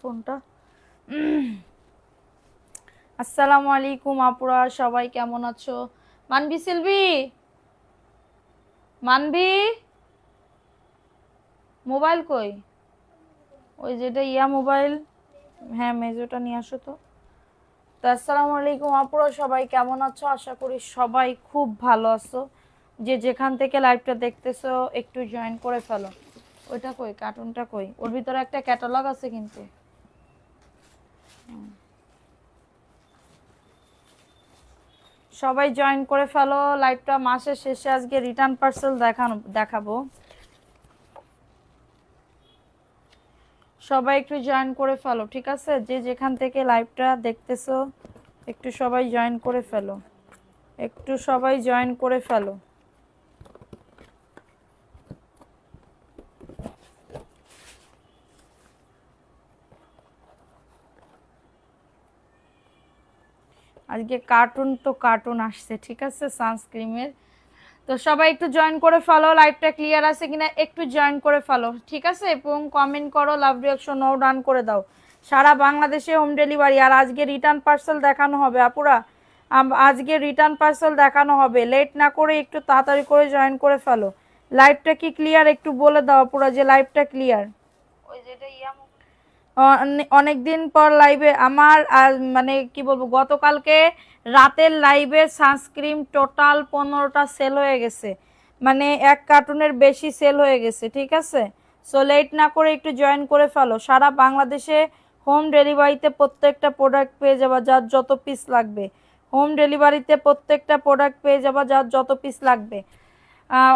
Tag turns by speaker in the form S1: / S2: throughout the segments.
S1: ফোনটা আসসালামু আলাইকুম আপুরা, সবাই কেমন আছো? মানবি সিলভি, মানবি মোবাইল কই? ওই যেটা মোবাইল, হ্যাঁ মেজোটা নিয়ে আসো তো। তো আসসালামু আলাইকুম আপুরা, সবাই কেমন আছো? আশা করি সবাই খুব ভালো আছো। যে যেখান থেকে লাইভটা দেখতেছো একটু জয়েন করে ফেলো। ওইটা কই, কার্টুনটা কই? ওর ভিতরে একটা ক্যাটালগ আছে কিন্তু। সবাই জয়েন করে ফেলো লাইভটা। মাসের শেষে আজকে রিটার্ন পার্সেল দেখাবো। সবাই একটু জয়েন করে ফেলো, ঠিক আছে? যে যেখান থেকে লাইভটা দেখতেছো একটু সবাই জয়েন করে ফেলো, একটু সবাই জয়েন করে ফেলো। আজকে কার্টুন আসছে, ঠিক আছে, সানস্ক্রিমের। তো সবাই একটু জয়েন করে ফেলো। লাইভটা ক্লিয়ার আছে কিনা একটু জয়েন করে ফেলো, ঠিক আছে? এবং কমেন্ট করো, লাভ রিঅ্যাকশন ও ডান করে দাও। সারা বাংলাদেশে হোম ডেলিভারি। আর আজকে রিটার্ন পার্সেল দেখানো হবে আপুরা, আজকে রিটার্ন পার্সেল দেখানো হবে। লেট না করে একটু তাড়াতাড়ি করে জয়েন করে ফেলো। লাইভটা কি ক্লিয়ার একটু বলে দাও আপুরা যে লাইভটা ক্লিয়ার। ওই যেটা অনেকদিন পর লাইভে আমার মানে কি বলবো, গতকালকে রাতের লাইভে সানস্ক্রিন টোটাল 15টা সেল হয়ে গেছে, মানে এক কার্টুনের বেশি সেল হয়ে গেছে, ঠিক আছে? সো লেট না করে একটু জয়েন করে ফেলো। সারা বাংলাদেশে হোম ডেলিভারিতে প্রত্যেকটা প্রোডাক্ট পেয়ে যাবা যার যত পিস লাগবে। হোম ডেলিভারিতে প্রত্যেকটা প্রোডাক্ট পেয়ে যাবা যার যত পিস লাগবে।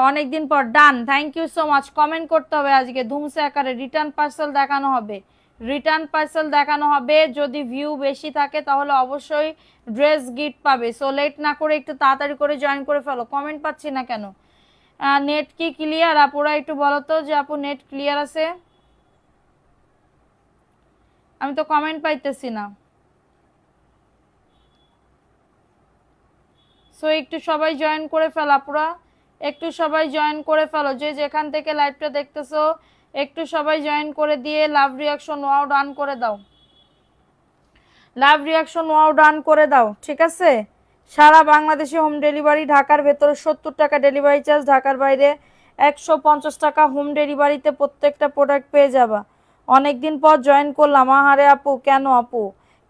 S1: অনেকদিন পর done, thank you so much. Comment করতে হবে, আজকে ধুমসে আকারে রিটার্ন পার্সেল দেখানো হবে। রিটার্ন পার্সেল দেখানো হবে। যদি ভিউ বেশি থাকে তাহলে অবশ্যই ড্রেস গিফট পাবে। সো লেট না করে একটু তাড়াতাড়ি করে জয়েন করে ফেলো। কমেন্ট পাচ্ছি না কেন? নেট কি ক্লিয়ার আপুরা? একটু বলো তো যে আপু নেট ক্লিয়ার আছে। আমি তো কমেন্ট পাইতেছি না। সো একটু সবাই জয়েন করে ফেলো আপুরা, একটু সবাই জয়েন করে ফেলো। যে যেখান থেকে লাইভটা দেখতেছো একটু সবাই জয়েন করে দিয়ে লাভ রিঅ্যাকশন ওয়াও ডান করে দাও। লাভ রিঅ্যাকশন ওয়াও ডান করে দাও, ঠিক আছে? সারা বাংলাদেশে হোম ডেলিভারি। ঢাকার ভেতরে 70 টাকা ডেলিভারি চার্জ, ঢাকার বাইরে 150 টাকা হোম ডেলিভারিতে প্রত্যেকটা প্রোডাক্ট পেয়ে যাবা। অনেকদিন পর জয়েন করলাম। আহারে আপু, কেন আপু,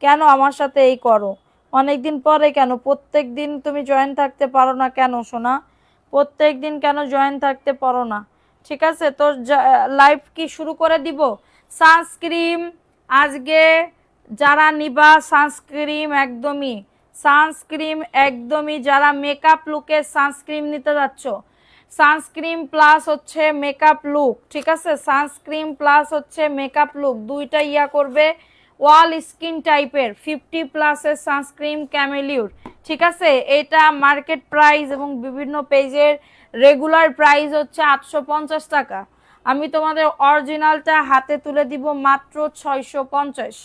S1: কেন আমার সাথে এই করো? অনেকদিন পরে কেন? প্রত্যেক দিন তুমি জয়েন থাকতে পারো না কেন সোনা? প্রত্যেক দিন কেন জয়েন থাকতে পারো না? ঠিক আছে, তো লাইভ কি শুরু করে দিব? সানস্ক্রিন আজকে যারা নিবা সানস্ক্রিন একদমই, সানস্ক্রিন একদমই, যারা মেকআপ লুকে সানস্ক্রিন নিতে যাচ্ছ, সানস্ক্রিন প্লাস হচ্ছে মেকআপ লুক, ঠিক আছে? সানস্ক্রিন প্লাস হচ্ছে মেকআপ লুক, দুইটা করবে। ওয়াল স্কিন টাইপের 50+ সানস্ক্রিন ক্যামেলিউর, ঠিক আছে? এটা মার্কেট প্রাইস এবং বিভিন্ন পেজের রেগুলার প্রাইস হচ্ছে 850 টাকা। আমি তোমাদের অরিজিনালটা হাতে তুলে দিব মাত্র 650,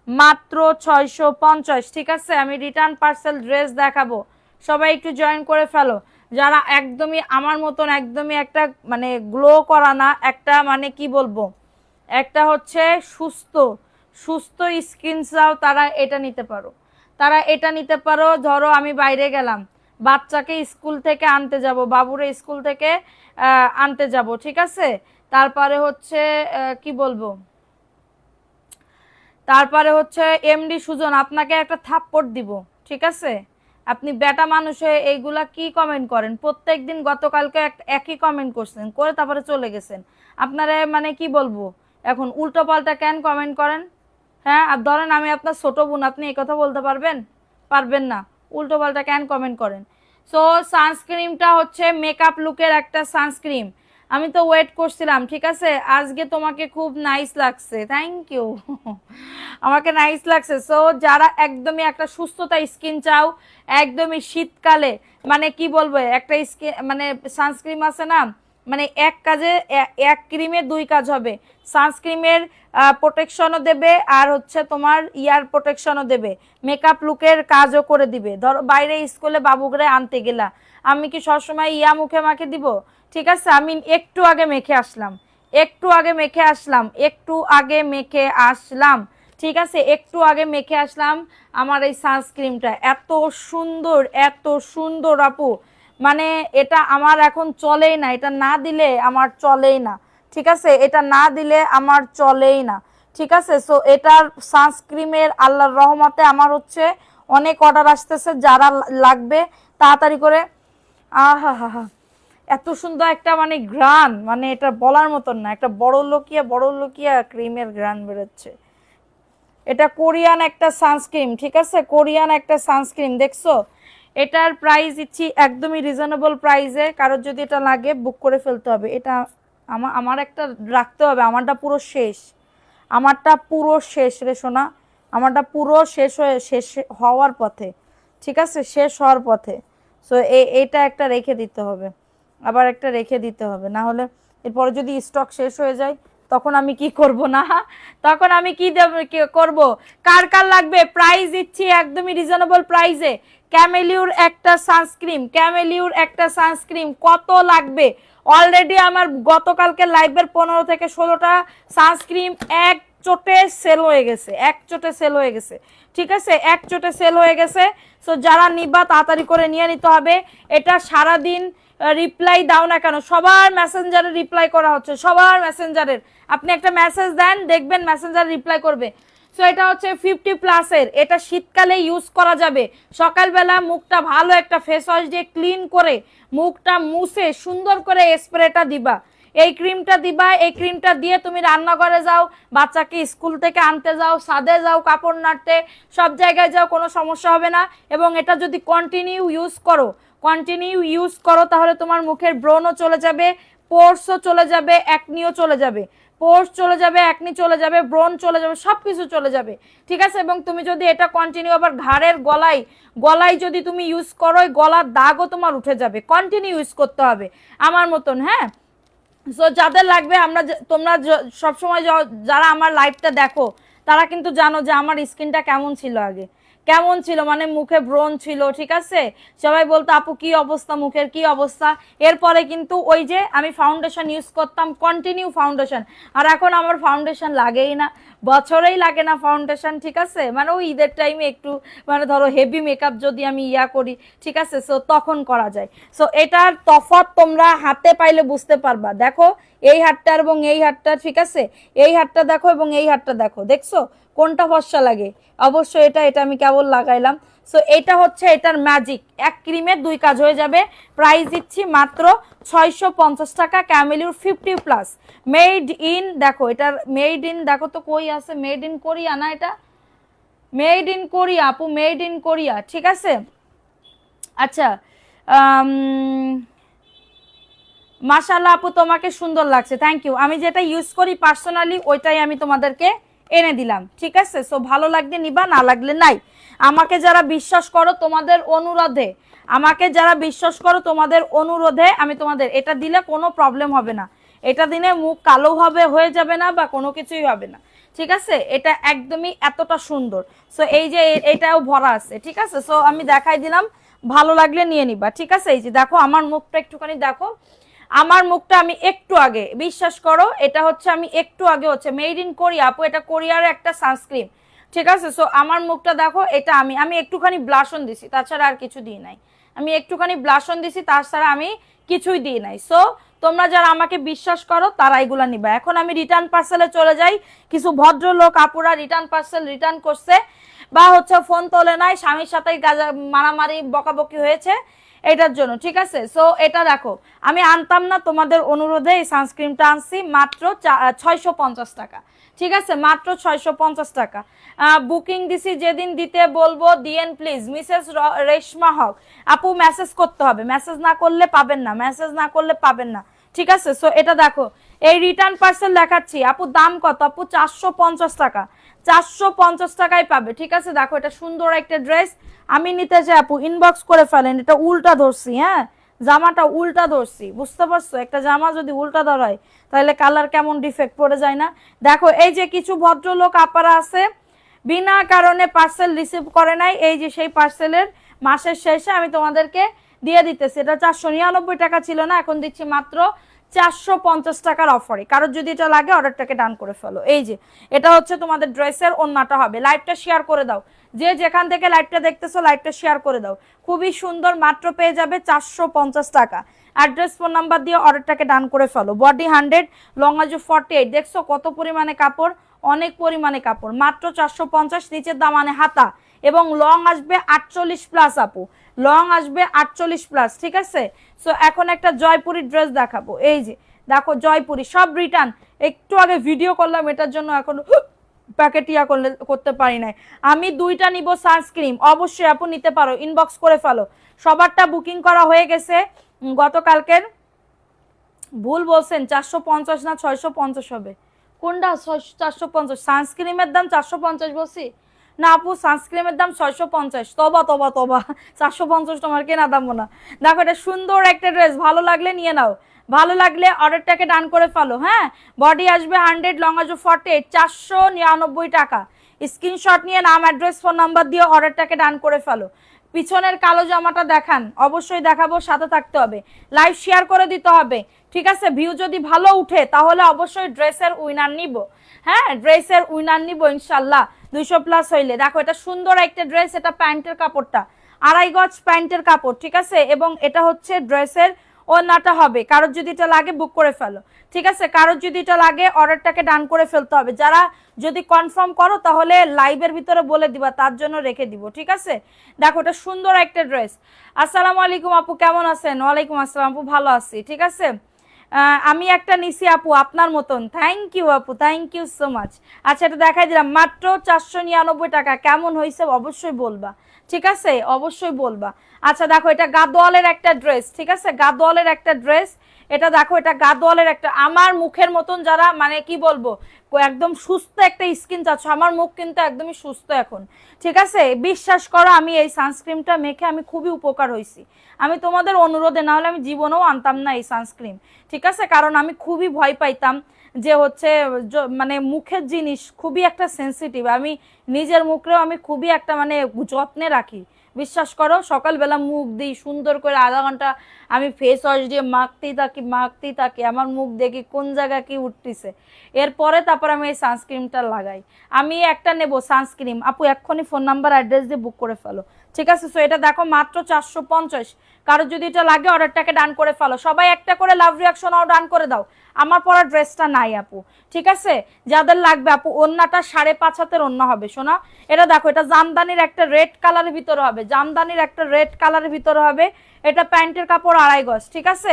S1: মাত্র 650, ঠিক আছে? আমি রিটার্ন পার্সেল ড্রেস দেখাবো। সবাই একটু জয়েন করে ফেলো। যারা একদমই আমার মতন একদমই একটা মানে গ্লো করা না, একটা মানে কি বলবো, একটা হচ্ছে সুস্থ সুস্থ স্কিন চাও, তারা এটা নিতে পারো। তারা এটা নিতে পারো। ধরো আমি বাইরে গেলাম, বাচ্চাকে স্কুল থেকে আনতে যাব, বাবুরে স্কুল থেকে আনতে যাব, ঠিক আছে? তারপরে হচ্ছে কি বলবো, তারপরে হচ্ছে এমডি সুজন আপনাকে একটা থাপ্পড় দিব, ঠিক আছে? আপনি বেটা মানুষ হয়ে এইগুলা কি কমেন্ট করেন? প্রত্যেক দিন গতকালকে একই কমেন্ট করছেন, করে তারপরে চলে গেছেন। আপনারা মানে কি বলবো, এখন উল্টো পাল্টা কেন কমেন্ট করেন? হ্যাঁ, আর ধরেন আমি আপনার ছোট বোন, আপনি এই কথা বলতে পারবেন? পারবেন না। উল্টো পাল্টা কেন কমেন্ট করেন? সো সানস্ক্রিনটা হচ্ছে মেকআপ লুকের একটা সানস্ক্রিন। আমি তো ওয়েট করছিলাম, ঠিক আছে? আজকে তোমাকে খুব নাইস লাগছে, থ্যাংক ইউ। আমাকে নাইস লাগছে। সো যারা একদমই একটা সুস্থতা স্কিন চাও, একদমই শীতকালে, মানে কি বলবো, একটা স্কিন মানে সানস্ক্রিন আছে না, মানে এক কাজে এক ক্রিমে দুই কাজ হবে। সানস্ক্রিনের প্রোটেকশনও দেবে, আর হচ্ছে তোমার প্রোটেকশনও দেবে, মেকআপ লুকের কাজও করে দিবে। ধরো বাইরে স্কুলে বাবুকে আনতে গেলা, আমি কি সবসময় মুখে মাখে দিব? ঠিক আছে, আমি একটু আগে মেখে আসলাম, একটু আগে মেখে আসলাম, একটু আগে মেখে আসলাম, ঠিক আছে, একটু আগে মেখে আসলাম আমার এই সানস্ক্রিনটা। এত সুন্দর, এত সুন্দর আপু, মানে এটা আমার এখন চলেই না, এটা না দিলে আমার চলেই না, ঠিক আছে, এটা না দিলে আমার চলেই না, ঠিক আছে। সো এটার সানস্ক্রিনের আল্লাহর রহমতে আমার হচ্ছে অনেক অর্ডার আসতেছে, যারা লাগবে তাড়াতাড়ি করে। আহা হা হা, এত সুন্দর একটা মানে ঘ্রাণ, মানে এটা বলার মতন না, একটা বড় লোকিয়া ক্রিমের ঘ্রাণ বেরোচ্ছে। এটা কোরিয়ান একটা সানস্ক্রিন, ঠিক আছে, কোরিয়ান একটা সানস্ক্রিন, দেখছো। এটার প্রাইস দিচ্ছি একদমই রিজনেবল প্রাইসে, কারোর যদি এটা লাগে বুক করে ফেলতে হবে। এটা আমার একটা রাখতে হবে, আমারটা পুরো শেষ, আমারটা পুরো শেষ রে সোনা, আমারটা পুরো শেষ হওয়ার পথে, ঠিক আছে, শেষ হওয়ার পথে। সো এইটা একটা রেখে দিতে হবে, আবার একটা রেখে দিতে হবে, না হলে এরপরে যদি স্টক শেষ হয়ে যায় তখন আমি কি করব, না তখন আমি কি করব। কার কার লাগবে, প্রাইস দিচ্ছি একদমই রিজনেবল প্রাইসে। ক্যামেলিউর একটা সানস্ক্রিন, ক্যামেলিউর একটা সানস্ক্রিন কত লাগবে, অলরেডি আমার গতকালকে লাইভের 15 থেকে 16টা সানস্ক্রিন এক চোটে সেল হয়ে গেছে, এক চোটে সেল হয়ে গেছে, ঠিক আছে, এক চোটে সেল হয়ে গেছে। সো যারা নিবা তাড়াতাড়ি করে নিয়ে নিতে হবে। এটা সারাদিন রিপ্লাই দাও না কেন, সবার মেসেঞ্জারে রিপ্লাই করা হচ্ছে, সবার মেসেঞ্জারের, আপনি একটা মেসেজ দেন দেখবেন মেসেঞ্জার রিপ্লাই করবে। সো এটা হচ্ছে 50+এর, এটা শীতকালে ইউজ করা যাবে। সকালবেলা মুখটা ভালো একটা ফেস ওয়াশ দিয়ে ক্লিন করে মুখটা মুছে সুন্দর করে স্প্রেটা দিবা, এই ক্রিমটা দিবা, এই ক্রিমটা দিয়ে তুমি রান্নাঘরে যাও, বাচ্চাকে স্কুল থেকে আনতে যাও, ছাদে যাও, কাপড় নাড়তে, সব জায়গায় যাও, কোনো সমস্যা হবে না। এবং এটা যদি কন্টিনিউ ইউজ করো তাহলে তোমার মুখের ব্রণও চলে যাবে, পোর্সও চলে যাবে, একনিও চলে যাবে, পোর্স চলে যাবে, একনি চলে যাবে, ব্রণ চলে যাবে, সবকিছু চলে যাবে, ঠিক আছে। এবং তুমি যদি এটা কন্টিনিউ আবার ঘাড়ের গলায় যদি তুমি ইউজ করো, গলার দাগও তোমার উঠে যাবে, কন্টিনিউ ইউজ করতে হবে আমার মতন, হ্যাঁ। সো যাদের লাগবে, তোমরা সবসময় যারা আমার লাইভটা দেখো তারা কিন্তু জানো যে আমার স্কিনটা কেমন ছিল আগে, কেমন ছিল, মানে মুখে ব্রণ ছিল, ঠিক আছে, সবাই বলতো আপু কি অবস্থা, মুখের কি অবস্থা। এরপরে কিন্তু ওই যে আমি ফাউন্ডেশন ইউজ করতাম, কন্টিনিউ ফাউন্ডেশন, আর এখন আমার ফাউন্ডেশন লাগেই না, বছরেই লাগে না ফাউন্ডেশন, ঠিক আছে, মানে ওই ঈদের টাইমে একটু মানে ধরো হেভি মেকআপ যদি আমি করি, ঠিক আছে, সো তখন করা যায়। সো এটার তফাৎ তোমরা হাতে পাইলে বুঝতে পারবা, দেখো এই হাতটা এবং এই হাতটা, ঠিক আছে, এই হাতটা দেখো এবং এই হাতটা দেখো, দেখছো কোনটা ফর্সা লাগে, অবশ্যই এটা আমি কেবল লাগাইলাম। সো এটা হচ্ছে এটার ম্যাজিক, এক ক্রিমের দুই কাজ হয়ে যাবে। প্রাইস দিচ্ছি মাত্র 650 টাকা, ক্যামেলিউর 50+, মেড ইন, দেখো এটার মেড ইন, দেখো তো কই আছে, মেড ইন কোরিয়া না, এটা মেড ইন কোরিয়া আপু, মেড ইন কোরিয়া, ঠিক আছে। আচ্ছা, মাশাআল্লাহ আপু তোমাকে সুন্দর লাগছে, থ্যাংক ইউ। আমি যেটা ইউজ করি পার্সোনালি ওইটাই আমি তোমাদেরকে এনে দিলাম, ঠিক আছে। সো ভালো লাগলে নিবা, না লাগলে নাই। আমাকে যারা বিশ্বাস করো তোমাদের অনুরোধে, আমি তোমাদের এটা দিলে কোনো প্রবলেম হবে না, এটা দিলে মুখ কালো হয়ে যাবে না বা কোনো কিছুই হবে না, ঠিক আছে। এটা একদমই এতটা সুন্দর। সো এই যে এটাও ভরা আছে, ঠিক আছে। সো আমি দেখাই দিলাম, ভালো লাগলে নিয়ে নিবা, ঠিক আছে। এই যে দেখো আমার মুখটা একটুখানি দেখো, আমার মুখটা আমি একটু আগে, বিশ্বাস করো এটা হচ্ছে আমি একটু আগে হচ্ছে মেড ইন কোরিয়া আপু, এটা কোরিয়ার একটা সানস্ক্রিন, ঠিক আছে। সো আমার মুখটা দেখো, এটা আমি একটুখানি ব্লাশন দিছি, তাছাড়া আর কিছু দিই নাই, আমি একটুখানি ব্লাশন দিছি, তাছাড়া আমি কিছুই দিই নাই। সো তোমরা যারা আমাকে বিশ্বাস করো তারা এগুলা নিবা। এখন আমি রিটার্ন পার্সেলে চলে যাই। কিছু ভদ্রলোক আপুরা রিটার্ন পার্সেল রিটার্ন করছে, বা হচ্ছে ফোন তোলে নাই, স্বামীর সাথে মারামারি বকাবকি হয়েছে এটার জন্য, ঠিক আছে। সো এটা দেখো, আমি আনতাম না, তোমাদের অনুরোধে এই সানস্ক্রিনটা আনছি মাত্র 650 টাকা, ঠিক আছে, মাত্র 650 টাকা। বুকিং দিছি, যেদিন দিতে বলবো দিয়েন প্লিজ। মিসেস রেশমা হক আপু, মেসেজ করতে হবে, মেসেজ না করলে পাবেন না, ঠিক আছে। সো এটা দেখো, এই রিটার্ন পার্সেল দেখাচ্ছি আপু, দাম কত আপু, 450 টাকা, 450 টাকায় পাবে, ঠিক আছে। দেখো এটা সুন্দর একটা ড্রেস, আমি নিতে চাই আপু ইনবক্স করে ফেলেন। এটা উল্টা ধরছি, হ্যাঁ, জামাটা উল্টা ধরছি, বুঝতে পারছো, একটা জামা যদি উল্টা ধরায় তাহলে কালার কেমন ডিফেক্ট পড়ে যায় না। দেখো এই যে কিছু ভদ্রলোক আপারা আছে বিনা কারণে পার্সেল রিসিভ করে নাই, এই যে সেই পার্সেলের মাসের শেষে আমি তোমাদেরকে দিয়ে দিতেছি। এটা 499 টাকা ছিল না, এখন দিচ্ছি মাত্র 450 টাকার অফারে। কারোর যদি এটা লাগে অর্ডারটাকে ডান করে ফেলো। এই যে এটা হচ্ছে তোমাদের ড্রেসের ওন্নাটা হবে। লাইভটা শেয়ার করে দাও, যে যেখান থেকে লাইভটা দেখতেছো লাইভটা শেয়ার করে দাও। খুবই সুন্দর, মাত্র পেয়ে যাবে 450 টাকা। অ্যাড্রেস ফোন নাম্বার দিয়ে অর্ডারটাকে ডান করে ফেলো। বডি 100, লং আজু 48। দেখছো কত পরিমাণে কাপড়, অনেক পরিমাণে কাপড়, মাত্র 450। নিচের দামানে হাতা এবং লং আসবে 48 প্লাস আপু, লং আসবে 48 প্লাস, ঠিক আছে। সো এখন একটা জয়পুরি ড্রেস দেখাবো। এই যে দেখো জয়পুরি, সব রিটার্ন। একটু আগে ভিডিও করলাম এটার জন্য এখন প্যাকেট ইয়া করতে পারি নাই। আমি দুইটা নিব সানস্ক্রিন, অবশ্যই আপু নিতে পারো, ইনবক্স করে ফেলো। সবারটা বুকিং করা হয়ে গেছে গতকালকের। ভুল বলছেন, 450 না 650 হবে। কোনটা 450? সানস্ক্রিমের দাম 450 বলছি না আপু, সানস্ক্রিমের দাম 650। তবা তবা তবা, 450 তোমার কেনা দাম না। দেখো এটা সুন্দর একটা ড্রেস, ভালো লাগলে নিয়ে নাও, ভালো লাগলে অর্ডারটাকে ডান করে ফেলো। হ্যাঁ, বডি আসবে 100, লং আসবে 48, 499 টাকা। স্ক্রিনশট নিয়ে নাম, অ্যাড্রেস, ফোন নাম্বার দিয়ে অর্ডারটাকে ডান করে ফেলো। পিছনের কালো জামাটা দেখান, অবশ্যই দেখাবো, সাথে থাকতে হবে, লাইভ শেয়ার করে দিতে হবে, ঠিক আছে। ভিউ যদি ভালো উঠে তাহলে অবশ্যই ড্রেসের উইনার নিব। হ্যাঁ, ড্রেসের উইনার নিব ইনশাল্লাহ 200 প্লাস হইলে। দেখো এটা সুন্দর একটা ড্রেস, এটা প্যান্টের কাপড়টা 2.5 গজ প্যান্টের কাপড়, ঠিক আছে। এবং এটা হচ্ছে ড্রেসের ওড়নাটা হবে। কারোর যদি এটা লাগে বুক করে ফেলো, ঠিক আছে। কারোর যদি এটা লাগে অর্ডারটাকে ডান করে ফেলতে হবে। যারা যদি কনফার্ম করো তাহলে লাইভের ভিতরে বলে দিবা, তার জন্য রেখে দিব, ঠিক আছে। দেখো এটা সুন্দর একটা ড্রেস। আসসালামু আলাইকুম আপু, কেমন আছেন? ওয়ালাইকুম আসসালাম আপু, ভালো আছি, ঠিক আছে। আমি একটা নিছি আপু আপনার মতন, থ্যাংক ইউ আপু, থ্যাংক ইউ সো মাচ। আচ্ছা এটা দেখাই দিলাম, মাত্র 499 টাকা। কেমন হয়েছে অবশ্যই বলবা, ঠিক আছে, অবশ্যই বলবা। আচ্ছা দেখো এটা গাদোয়ালের একটা ড্রেস, ঠিক আছে, গাদোয়ালের একটা ড্রেস। এটা দেখো এটা গাদোয়ালের একটা, আমার মুখের মতন যারা মানে কি বলবো একদম সুস্থ একটা স্কিন চাচ্ছ, আমার মুখ কিন্তু একদমই সুস্থ এখন, ঠিক আছে। বিশ্বাস করো আমি এই সানস্ক্রিনটা মেখে আমি খুবই উপকার হয়েছি। আমি তোমাদের অনুরোধে, না হলে আমি জীবনেও আনতাম না এই সানস্ক্রিন, ঠিক আছে। কারণ আমি খুবই ভয় পাইতাম যে হচ্ছে মানে মুখের জিনিস খুবই একটা সেন্সিটিভ। আমি নিজের মুখেও আমি খুবই একটা মানে যত্নে রাখি। বিশ্বাস করো সকালবেলা মুখ দিই সুন্দর করে, আধা ঘন্টা আমি ফেস ওয়াশ দিয়ে মাখতেই থাকি, আমার মুখ দেখি কোন জায়গা কি উঠতেছে। এরপরে তারপর আমি এই সানস্ক্রিনটা লাগাই। আমি একটা নেব সানস্ক্রিন আপু, এক্ষুনি ফোন নাম্বার অ্যাড্রেস দিয়ে বুক করে ফেলো, ঠিক আছে। সো এটা দেখো মাত্র 450। কারো যদি এটা লাগে অর্ডারটাকে ডান করে ফেলো। সবাই একটা করে লাভ রিয়াকশনও ডান করে দাও। আমার পরা ড্রেসটা নাই আপু, ঠিক আছে। যাদের লাগবে আপু, ওন্নাটা 5.5 হাতের ওন্না হবে সোনা। এটা দেখো এটা জামদানির একটা রেড কালারের ভিতরে হবে, জামদানির একটা রেড কালারের ভিতরে হবে। এটা প্যান্টের কাপড় 2.5 গজ, ঠিক আছে।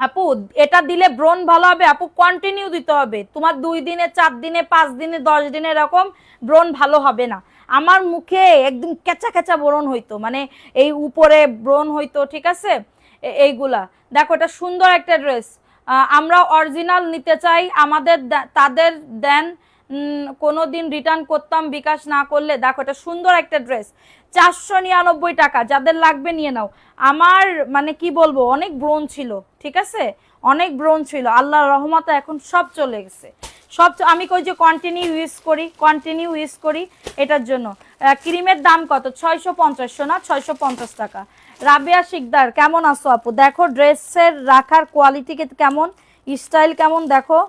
S1: আপু এটা দিলে ব্রণ ভালো হবে আপু, কন্টিনিউ দিতে হবে। তোমার 2 দিনে 4 দিনে 5 দিনে 10 দিনে এরকম ব্রণ ভালো হবে না। আমার মুখে একদম কেঁচা কেঁচা ব্রণ হইতো, মানে এই উপরে ব্রণ হইতো, ঠিক আছে। এইগুলা দেখো এটা সুন্দর একটা ড্রেস। আমরা অরিজিনাল নিতে চাই, আমাদের তাদের দেন কোনোদিন রিটার্ন করতাম বিকাশ না করলে। দেখো এটা সুন্দর একটা ড্রেস, 499 টাকা। যাদের লাগবে নিয়ে নাও। আমার মানে কি বলবো অনেক ব্রণ ছিল, ঠিক আছে, অনেক ব্রণ ছিল, আল্লাহর রহমতে এখন সব চলে গেছে। সব আমি কই যে কন্টিনিউ ইউজ করি এটার জন্য। ক্রিমের দাম কত? 650 না, 650 টাকা। রাবিয়া শিকদার কেমন আছো আপু? দেখো ড্রেসের রাখার কোয়ালিটি কেমন, স্টাইল কেমন দেখো।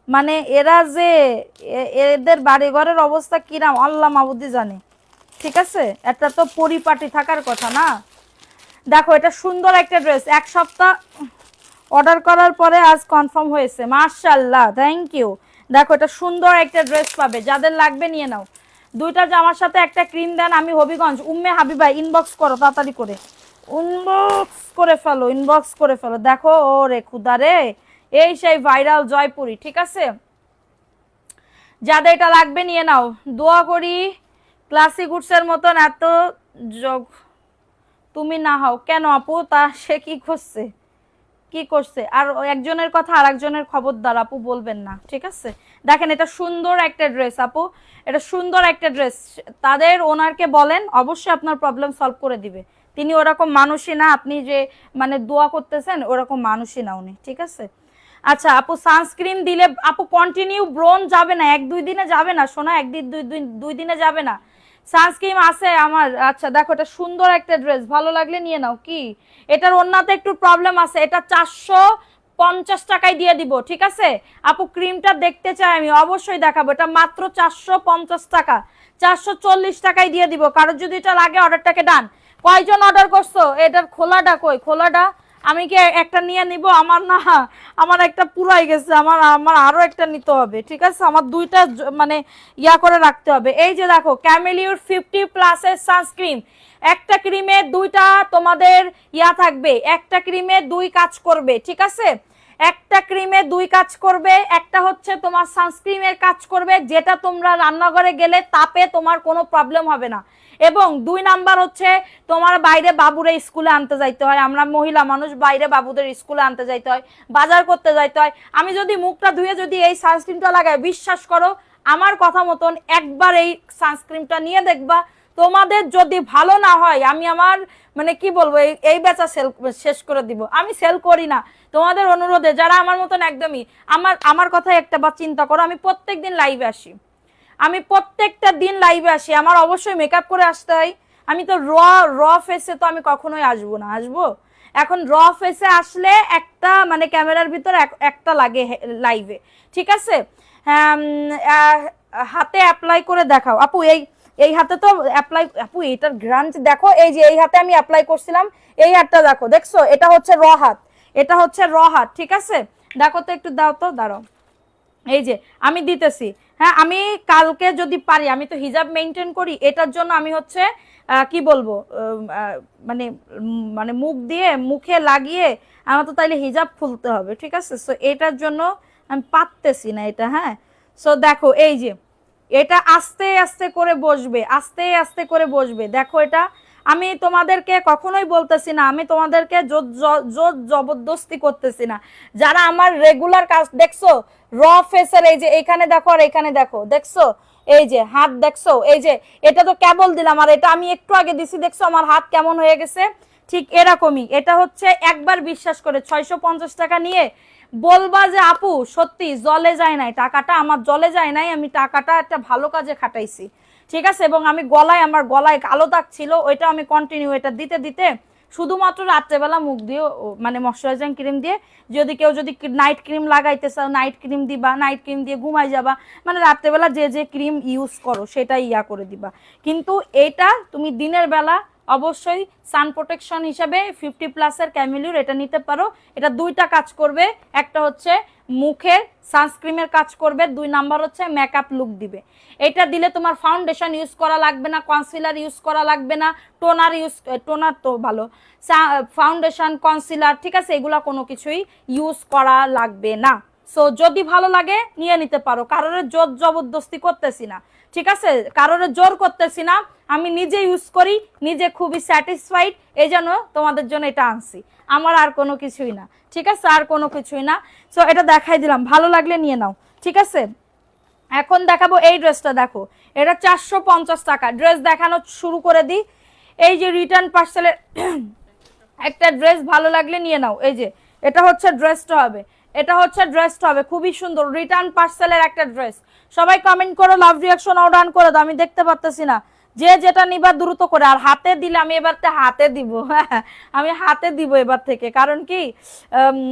S1: মানে এরা যে এদের বাড়ি ঘরের অবস্থা কিরাম আল্লাহ মাবুদি জানে, ঠিক আছে। একটা তো পরিপাটি থাকার কথা না। দেখো এটা সুন্দর একটা ড্রেস, 1 সপ্তাহ অর্ডার করার পরে আজ কনফার্ম হয়েছে, মাশাআল্লাহ, থ্যাংক ইউ। দেখো এটা সুন্দর একটা ড্রেস পাবে, যাদের লাগবে নিয়ে নাও। 2টা জামার সাথে একটা ক্রিম দেন। আমি হবিগঞ্জ, উম্মে হাবিবা, ইনবক্স করো তাড়াতাড়ি করে, ইনবক্স করে ফেলো। দেখো ও রে খুদা রে, এই সেই ভাইরাল জয়পুরি, ঠিক আছে। যাদের এটা লাগবে নিয়ে নাও। দোয়া করি ক্লাসিক উডসের মতন এত যোগ তুমি না হও। কেন আপু? তা সে কি করছে আর একজনের কথা আর একজনের খবরদার আপু বলবেন না, ঠিক আছে। দেখেন এটা সুন্দর একটা ড্রেস আপু, এটা সুন্দর একটা ড্রেস। তাদের ওনারকে বলেন, অবশ্যই আপনার প্রবলেম সলভ করে দিবে। তিনি ওরকম মানুষই না, আপনি যে মানে দোয়া করতেছেন ওরকম মানুষই না উনি, ঠিক আছে। আচ্ছা আপু সানস্ক্রিন দিলে আপু কন্টিনিউ ব্রণ যাবে না, 1-2 দিনে যাবে না সোনা, 1-2 দিনে যাবে না। সানস্ক্রিন আছে আমার। আচ্ছা দেখো এটা সুন্দর একটা ড্রেস, ভালো লাগলে নিয়ে নাও। কি এটার ওন্নাতে একটু প্রবলেম আছে, এটা 50 টাকায় দিয়ে দিব, ঠিক আছে আপু? ক্রিমটা দেখতে চাই আমি, অবশ্যই দেখাবো। এটা মাত্র 450 টাকা, 440 টাকায় দিয়ে দিব। কারোর যদি এটা লাগে অর্ডারটাকে ডান। কয়জন অর্ডার করছো? এটার খোলাটা কই? খোলাটা আমি কি একটা নিয়ে নিব? আমার না, আমার একটা পুরাই গেছে, আমার আমার আরো একটা নিতে হবে, ঠিক আছে? আমার দুইটা মানে ইয়া করে রাখতে হবে। এই যে দেখো ক্যামেলিউর 50+ এর সানস্ক্রিন, একটা ক্রিমে দুইটা তোমাদের ইয়া থাকবে, একটা ক্রিমে দুই কাজ করবে, ঠিক আছে? একটা ক্রিমে দুই কাজ করবে, একটা হচ্ছে তোমার সানস্ক্রিনের কাজ করবে, যেটা তোমরা রান্নাঘরে গেলে তাপে তোমার কোনো প্রবলেম হবে না। এবং 2 নাম্বার হচ্ছে তোমার বাইরে বাবুরে স্কুলে আনতে যাইতে হয়, আমরা মহিলা মানুষ, বাইরে বাবুদের স্কুলে আনতে যাইতে হয়, বাজার করতে যাইতে হয়। আমি যদি মুখটা ধুয়ে যদি এই সানস্ক্রিনটা লাগাই, বিশ্বাস করো আমার কথা মতন একবার এই সানস্ক্রিনটা নিয়ে দেখবা, তোমাদের যদি ভালো না হয় আমি আমার মানে কি বলবো, এই বেচা সেল শেষ করে দিব। আমি সেল করি না, তোমাদের অনুরোধে যারা আমার মতন একদমই, আমার কথা একটা বার চিন্তা করো, আমি প্রত্যেকদিন লাইভে আসি, আমি প্রত্যেকটা দিন লাইভে আসি, আমার অবশ্যই মেকআপ করে আসতে হয়। আমি তো র ফেসে তো আমি কখনোই আসবো না, আসবো? এখন র ফেসে আসলে একটা মানে ক্যামেরার ভিতর একটা লাগে লাইভে, ঠিক আছে? হাতে অ্যাপ্লাই করে দেখাও আপু। এই হাতে তো অ্যাপ্লাই, আপু এটার গ্রান্ট দেখো, এই যে এই হাতে আমি অ্যাপ্লাই করছিলাম, এই হাতটা দেখো, দেখছো? এটা হচ্ছে র হাত, এটা হচ্ছে র হাত, ঠিক আছে? দেখো তো একটু, দাও তো, দাঁড়াও, এই যে আমি দিতেছি। হ্যাঁ, আমি কালকে যদি পারি, আমি তো হিজাব মেনটেন করি, এটার জন্য আমি হচ্ছে কি বলবো, মানে মানে মুখ দিয়ে মুখে লাগিয়ে আমার তো তাইলে হিজাব খুলতে হবে, ঠিক আছে? সো এটার জন্য আমি পারতেছি না এটা। হ্যাঁ, সো দেখো এই যে এটা আস্তে আস্তে করে বসবে, আস্তে আস্তে করে বসবে, দেখো এটা। আমি তোমাদেরকে কখনোই বলতেছি না, আমি তোমাদেরকে জোর জবরদস্তি করতেছি না। যারা আমার রেগুলার কাজ দেখছো, র ফেসের এই যে এইখানে দেখো আর এইখানে দেখো, দেখছো? এই যে হাত দেখছো, এই যে এটা তো কেবল দিলাম, আর এটা আমি একটু আগে দিছি, দেখছো আমার হাত কেমন হয়ে গেছে? ঠিক এরকমই। এটা হচ্ছে একবার বিশ্বাস করে 650 টাকা নিয়ে বলবা যে আপু সত্যি জলে যায় নাই, টাকাটা আমার জলে যায় নাই, আমি টাকাটা একটা ভালো কাজে খাটাইছি, ঠিক আছে? এবং আমি আমার গলায় কালো দাগ ছিল, ওইটা আমি কন্টিনিউ এটা দিতে দিতে শুধুমাত্র রাত্রেবেলা মুখ দিয়ে মানে ময়শ্চারাইজিং ক্রিম দিয়ে, যদি কেউ যদি নাইট ক্রিম লাগাইতে চাও নাইট ক্রিম দিবা, নাইট ক্রিম দিয়ে ঘুমাই যাবা, মানে রাত্রেবেলা যে যে ক্রিম ইউজ করো সেটাই ইয়া করে দিবা। কিন্তু এটা তুমি দিনের বেলা অবশ্যই সান প্রোটেকশন হিসাবে 50+ এর ক্যামেলিউর এটা নিতে পারো। এটা দুইটা কাজ করবে, একটা হচ্ছে মুখের সানস্ক্রিনের কাজ করবে, 2 নাম্বার হচ্ছে মেকআপ লুক দিবে। এটা দিলে তোমার ফাউন্ডেশন ইউজ করা লাগবে না, কনসিলার ইউজ করা লাগবে না, টোনার তো ভালো, ফাউন্ডেশন কনসিলার, ঠিক আছে, এগুলা কোনো কিছুই ইউজ করা লাগবে না। সো যদি ভালো লাগে নিয়ে নিতে পারো, কারোর জোর জবরদস্তি করতেছি না, ঠিক আছে? কারোর জোর করতেছি না, আমি নিজে ইউজ করি, নিজে খুবই স্যাটিসফাইড, এই জন্য তোমাদের জন্য এটা আনছি, আমার আর কোনো কিছুই না, ঠিক আছে? আর কোনো কিছুই না। সো এটা দেখাই দিলাম, ভালো লাগলে নিয়ে নাও, ঠিক আছে? এখন দেখাবো এই ড্রেসটা, দেখো এটা 450 টাকা। ড্রেস দেখানো শুরু করে দিই। এই যে রিটার্ন পার্সেলের একটা ড্রেস, ভালো লাগলে নিয়ে নাও। এই যে এটা হচ্ছে ড্রেসটা হবে, এটা হচ্ছে ড্রেসটা হবে, খুবই সুন্দর রিটার্ন পার্সেলের একটা ড্রেস। সবাই কমেন্ট করো, লাভ রিঅ্যাকশন অর্ডার করে দাও, আমি দেখতে পারতেছি না, যে যেটা নিবা দ্রুত করে। আর হাতে দিলে আমি এবার হাতে দিব, হ্যাঁ আমি হাতে দিব এবার থেকে, কারণ কি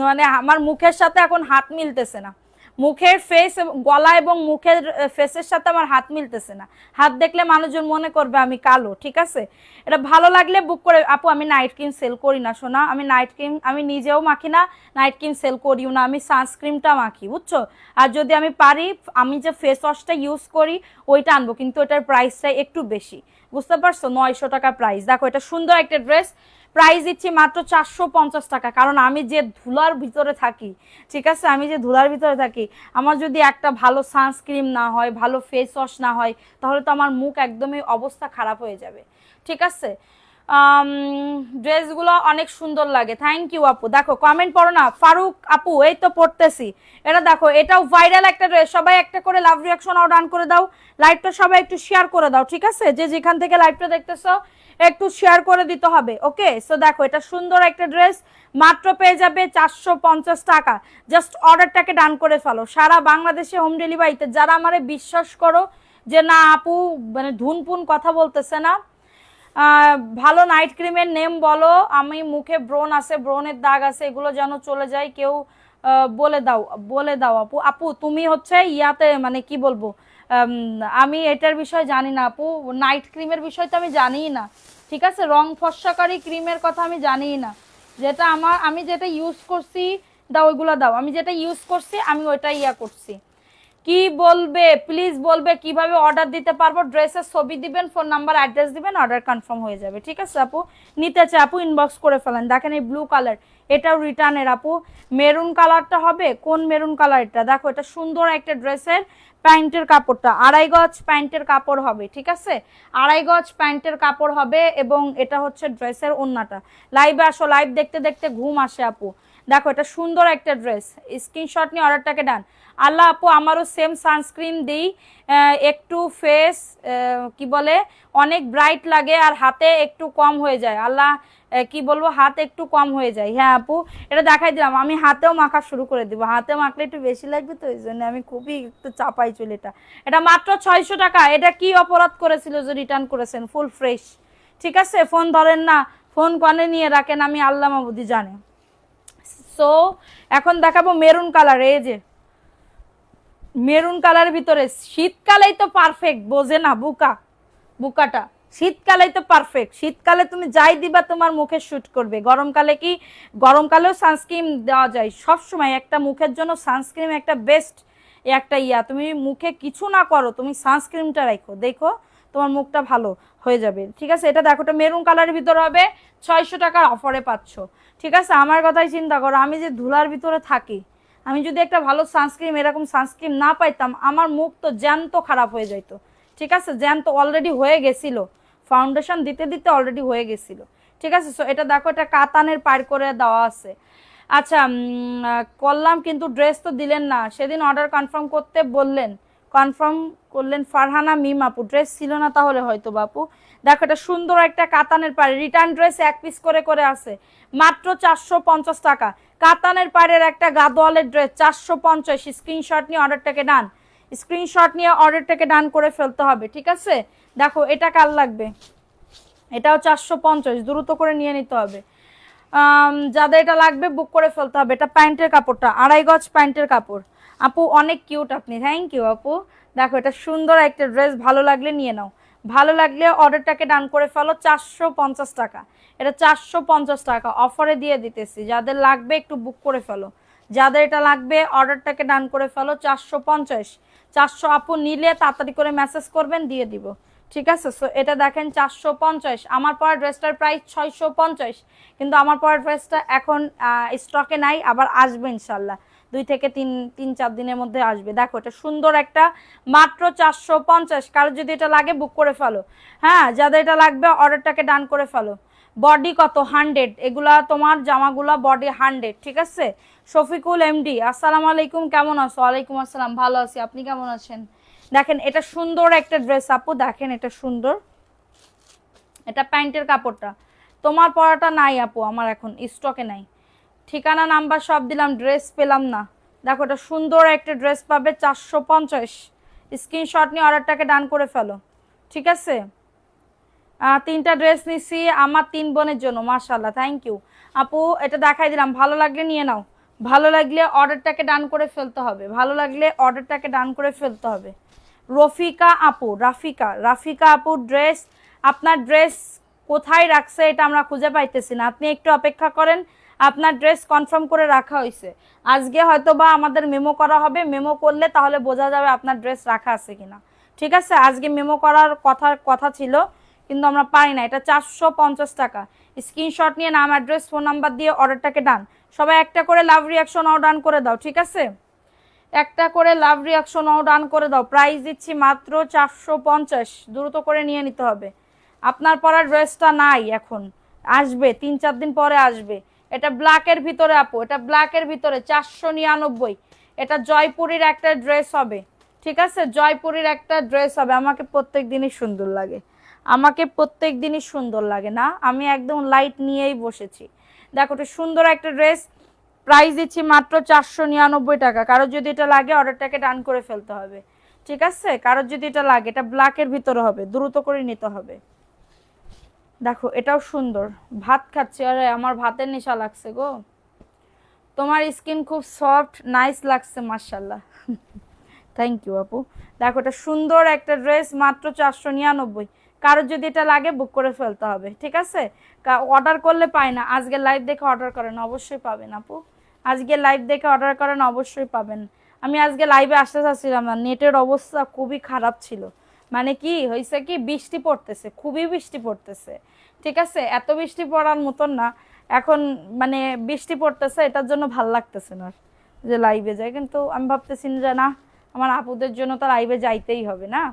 S1: মানে আমার মুখের সাথে এখন হাত মিলতেছে না, মুখের ফেস গলা এবং মুখের ফেসের সাথে আমার হাত মিলতেছে না, হাত দেখলে মানুষজন মনে করবে আমি কালো, ঠিক আছে? এটা ভালো লাগলে বুক করে। আপু আমি নাইট ক্রিম সেল করি না সোনা, আমি নাইট ক্রিম আমি নিজেও মাখি না, নাইট ক্রিম সেল করিও না, আমি সানস্ক্রিনটা মাখি, বুঝছো? আর যদি আমি পারি আমি যে ফেস ওয়াশটা ইউজ করি ওইটা আনবো, কিন্তু এটার প্রাইসটা একটু বেশি, বুঝতে পারছো? 900 টাকা প্রাইস। দেখো এটা সুন্দর একটা ড্রেস, প্রাইস দিচ্ছি মাত্র 450 টাকা, কারণ আমি যে ধুলার ভিতরে থাকি, ঠিক আছে, আমি যে ধুলার ভিতরে থাকি, আমার যদি একটা ভালো সানস্ক্রিন না হয়, ভালো ফেস ওয়াশ না হয়, তাহলে তো আমার মুখ একদমই অবস্থা খারাপ হয়ে যাবে, ঠিক আছে? ড্রেসগুলো অনেক সুন্দর লাগে, থ্যাংক ইউ আপু। দেখো কমেন্ট পড়ো না, ফারুক আপু এই তো পড়তেছি। এটা দেখো এটাও ভাইরাল একটা ড্রেস, সবাই একটা করে লাভ রিঅ্যাকশন অন করে দাও, লাইভটা সবাই একটু শেয়ার করে দাও, ঠিক আছে? যে যেখান থেকে লাইভটা দেখতেছো একটু শেয়ার করে দিতে হবে, ওকে? সো দেখো এটা সুন্দর একটা ড্রেস, মাত্র পেয়ে যাবে 450 টাকা। জাস্ট অর্ডারটাকে ডান করে ফেলো, সারা বাংলাদেশে হোম ডেলিভারিতে। যারা আমারে বিশ্বাস করো যে না আপু মানে ধুনপুন কথা বলতেছে না, ভালো নাইট ক্রিমের নেম বলো, আমি মুখে ব্রণ আছে, ব্রণের দাগ আছে, এগুলো যেন চলে যায়, কেউ বলে দাও, বলে দাও আপু। আপু তুমি হচ্ছে ইয়াতে মানে কি বলবো, আমি এটার বিষয় জানি না আপু, নাইট ক্রিমের বিষয় তো আমি জানিই না, ঠিক আছে, রং ফর্সাকারী ক্রিমের কথা আমি জানিই না। যেটা আমার, আমি যেটা ইউজ করছি দাও ওইগুলো দাও, আমি যেটা ইউজ করছি আমি ওইটাই ইয়া করছি। কি বলবে প্লিজ, বলবে কিভাবে অর্ডার দিতে পারবো, ড্রেসের ছবি দিবেন, ফোন নাম্বার অ্যাড্রেস দিবেন, অর্ডার কনফার্ম হয়ে যাবে, ঠিক আছে আপু। নিতে চাই আপু ইনবক্স করে ফেলেন। দেখেন এই ব্লু কালার, এটাও রিটার্নের আপু। মেরুন কালারটা হবে, কোন মেরুন কালার এটা, দেখো এটা সুন্দর একটা ড্রেসের প্যান্টের কাপড়টা, 2.5 গজ প্যান্টের কাপড় হবে, ঠিক আছে, 2.5 গজ প্যান্টের কাপড় হবে, এবং এটা হচ্ছে ড্রেসের ওড়নাটা। লাইভে আসো, লাইভ দেখতে দেখতে ঘুম আসে আপু। দেখো এটা সুন্দর একটা ড্রেস, স্ক্রিনশট নিয়ে অর্ডারটাকে ডান। আল্লাহ আপু আমারও সেম সানস্ক্রিন দিই, একটু ফেস কি বলে অনেক ব্রাইট লাগে আর হাতে একটু কম হয়ে যায়, আল্লাহ কি বলবো হাত একটু কম হয়ে যায়। হ্যাঁ আপু এটা দেখাই দিলাম, আমি হাতেও মাখা শুরু করে দিব, হাতে মাখলে একটু বেশি লাগবে তো, এই জন্য আমি খুবই একটু চাপাই চুল। এটা এটা মাত্র 600 টাকা। এটা কি অপরাধ করেছিল যে রিটার্ন করেছেন, ফুল ফ্রেশ, ঠিক আছে, ফোন ধরেন না, ফোন কনে নিয়ে রাখেন, আমি আল্লাহ মাবুদি জানে। সো এখন দেখাবো মেরুন কালার, এই যে মেরুন কালারের ভিতরে, শীতকালেই তো পারফেক্ট, বোঝে না বুকা, বুকাটা শীতকালেই তো পারফেক্ট, শীতকালে তুমি যাই দিবা তোমার মুখে শুট করবে, গরমকালে কি, গরমকালেও সানস্ক্রিন দেওয়া যায়, সব সময় একটা মুখের জন্য সানস্ক্রিন একটা বেস্ট একটা ইয়া, তুমি মুখে কিছু না করো তুমি সানস্ক্রিনটা রাখো, দেখো তোমার মুখটা ভালো হয়ে যাবে, ঠিক আছে। এটা দেখো এটা মেরুন কালারের ভিতরে হবে, 600 টাকার অফারে পাচ্ছ, ঠিক আছে। আমার কথাই চিন্তা করো, আমি যে ধুলার ভিতরে থাকি, আমি যদি একটা ভালো সানস্ক্রিন এরকম সানস্ক্রিন না পাইতাম, আমার মুখ তো জ্যান্ত খারাপ হয়ে যাইতো, ঠিক আছে, জ্যান্ত অলরেডি হয়ে গেছিল, ফাউন্ডেশন দিতে দিতে অলরেডি হয়ে গেছিল, ঠিক আছে। সো এটা দেখো এটা কাতানের পার করে দেওয়া আছে। আচ্ছা করলাম, কিন্তু ড্রেস তো দিলেন না, সেদিন অর্ডার কনফার্ম করতে বললেন, কনফার্ম করলেন ফারহানা মিম আপু, ড্রেস ছিল না তাহলে হয়তো বাপু। দেখো এটা সুন্দর একটা কাতানের পাড়ে, রিটার্ন ড্রেস এক পিস করে করে আছে, মাত্র 450 টাকা। কাতানের পাড়ের একটা গাদোয়ালের ড্রেস 450, স্ক্রিনশট নিয়ে অর্ডারটাকে ডান, স্ক্রিনশট নিয়ে অর্ডারটাকে ডান করে ফেলতে হবে, ঠিক আছে। দেখো এটা কার লাগবে, এটাও 450, দ্রুত করে নিয়ে নিতে হবে, যাদের এটা লাগবে বুক করে ফেলতে হবে। এটা প্যান্টের কাপড়টা 2.5 গজ প্যান্টের কাপড়, আপু অনেক কিউট আপনি, থ্যাংক ইউ আপু। দেখো এটা সুন্দর একটা ড্রেস, ভালো লাগলে নিয়ে নাও, ভালো লাগলে অর্ডারটাকে ডান করে ফেলো, 450 টাকা, এটা 450 টাকা অফারে দিয়ে দিতেছি, যাদের লাগবে একটু বুক করে ফেলো, যাদের এটা লাগবে অর্ডারটাকে ডান করে ফেলো, 450, 400 আপু নিলে তাড়াতাড়ি করে মেসেজ করবেন, দিয়ে দিব, ঠিক আছে। সো এটা দেখেন 450, আমার পরা ড্রেসটার প্রাইস 650, কিন্তু আমার পরা ড্রেসটা এখন স্টকে নাই, আবার আসবে ইনশাল্লাহ 2 থেকে 3-4 দিনের মধ্যে আসবে। দেখো এটা সুন্দর একটা, মাত্র 450, কারো যদি এটা লাগে বুক করে ফেলো, হ্যাঁ যাদের এটা লাগবে অর্ডারটাকে ডান করে ফেলো। বডি কত 100, এগুলা তোমার জামাগুলা বডি 100, ঠিক আছে। শফিকুল এমডি আসসালামু আলাইকুম, কেমন আছো? ওয়ালাইকুম আসসালাম, ভালো আছি, আপনি কেমন আছেন? দেখেন এটা সুন্দর একটা ড্রেস আপু, দেখেন এটা সুন্দর, এটা প্যান্টের কাপড়টা, তোমার পরাটা নাই আপু, আমার এখন স্টকে নাই, ঠিকানা নাম্বার সব দিলাম, ড্রেস পেলাম না। দেখো এটা সুন্দর একটা ড্রেস পাবে 450, স্ক্রিনশট নিয়ে অর্ডারটাকে ডান করে ফেলো, ঠিক আছে। 3টা ড্রেস নিছি আমার 3 বোনের জন্য, মাশাআল্লাহ, থ্যাংক ইউ আপু। এটা দেখাই দিলাম, ভালো লাগলে নিয়ে নাও, ভালো লাগলে অর্ডারটাকে ডান করে ফেলতে হবে, ভালো লাগলে অর্ডারটাকে ডান করে ফেলতে হবে। রফিকা আপু, রাফিকা আপু ড্রেস, আপনার ড্রেস কোথায় রাখছে এটা আমরা খুঁজে পাইতেছি না, আপনি একটু অপেক্ষা করেন, আপনার ড্রেস কনফার্ম করে রাখা হয়েছে, আজকে হয়তো বা আমাদের মেমো করা হবে, মেমো করলে তাহলে বোঝা যাবে আপনার ড্রেস রাখা আছে কিনা, ঠিক আছে। আজকে মেমো করার কথা ছিল কিন্তু আমরা পারি না। এটা 450 টাকা, স্ক্রিনশট নিয়ে নাম অ্যাড্রেস ফোন নাম্বার দিয়ে অর্ডারটাকে ডান। সবাই একটা করে লাভ রিয়াকশন অও ডান করে দাও, ঠিক আছে, একটা করে লাভ রিয়াকশন অও ডান করে দাও। প্রাইস দিচ্ছি মাত্র 450, দ্রুত করে নিয়ে নিতে হবে। আপনার পরা ড্রেসটা নাই এখন, আসবে 3-4 দিন পরে আসবে। এটা ব্ল্যাকের ভিতরে আপু, এটা ব্ল্যাকের ভিতরে 499, এটা জয়পুরীর একটা ড্রেস হবে, ঠিক আছে, জয়পুরীর একটা ড্রেস হবে। আমাকে প্রত্যেক দিনই সুন্দর লাগে, আমাকে প্রত্যেক দিনই সুন্দর লাগে না, আমি একদম লাইট নিয়েই বসেছি। দেখো এটা সুন্দর একটা ড্রেস, প্রাইস দিচ্ছি মাত্র 499 টাকা। কারো যদি এটা লাগে অর্ডারটাকে ডান করে ফেলতে হবে, ঠিক আছে, কারো যদি এটা লাগে, এটা ব্ল্যাকের ভিতরে হবে, দ্রুত করে নিতে হবে। দেখো এটাও সুন্দর, ভাত খাচ্ছি, আরে আমার ভাতের নেশা লাগছে গো, তোমার স্কিন খুব সফট নাইস লাগছে মাশাআল্লাহ। থ্যাংক ইউ আপু। দেখো এটা সুন্দর একটা ড্রেস, মাত্র 499। কারোর যদি এটা লাগে বুক করে ফেলতে হবে, ঠিক আছে? অর্ডার করলে পায় না, আজকে লাইভ দেখে অর্ডার করেন, অবশ্যই পাবেন আপু। আজকে লাইভ দেখে অর্ডার করেন, অবশ্যই পাবেন। আমি আজকে লাইভে আসতে চাচ্ছিলাম না, নেটের অবস্থা খুবই খারাপ ছিল। মানে কি হয়েছে কি, বৃষ্টি পড়তেছে, খুবই বৃষ্টি পড়তেছে, ঠিক আছে? এত বৃষ্টি পড়ার মতন না এখন, মানে বৃষ্টি পড়তেছে, এটার জন্য ভাল লাগতেছে না যে লাইভে যাই। কিন্তু আমি ভাবতেছি যে না, আমার আপুদের জন্য তো লাইভে যাইতেই হবে না।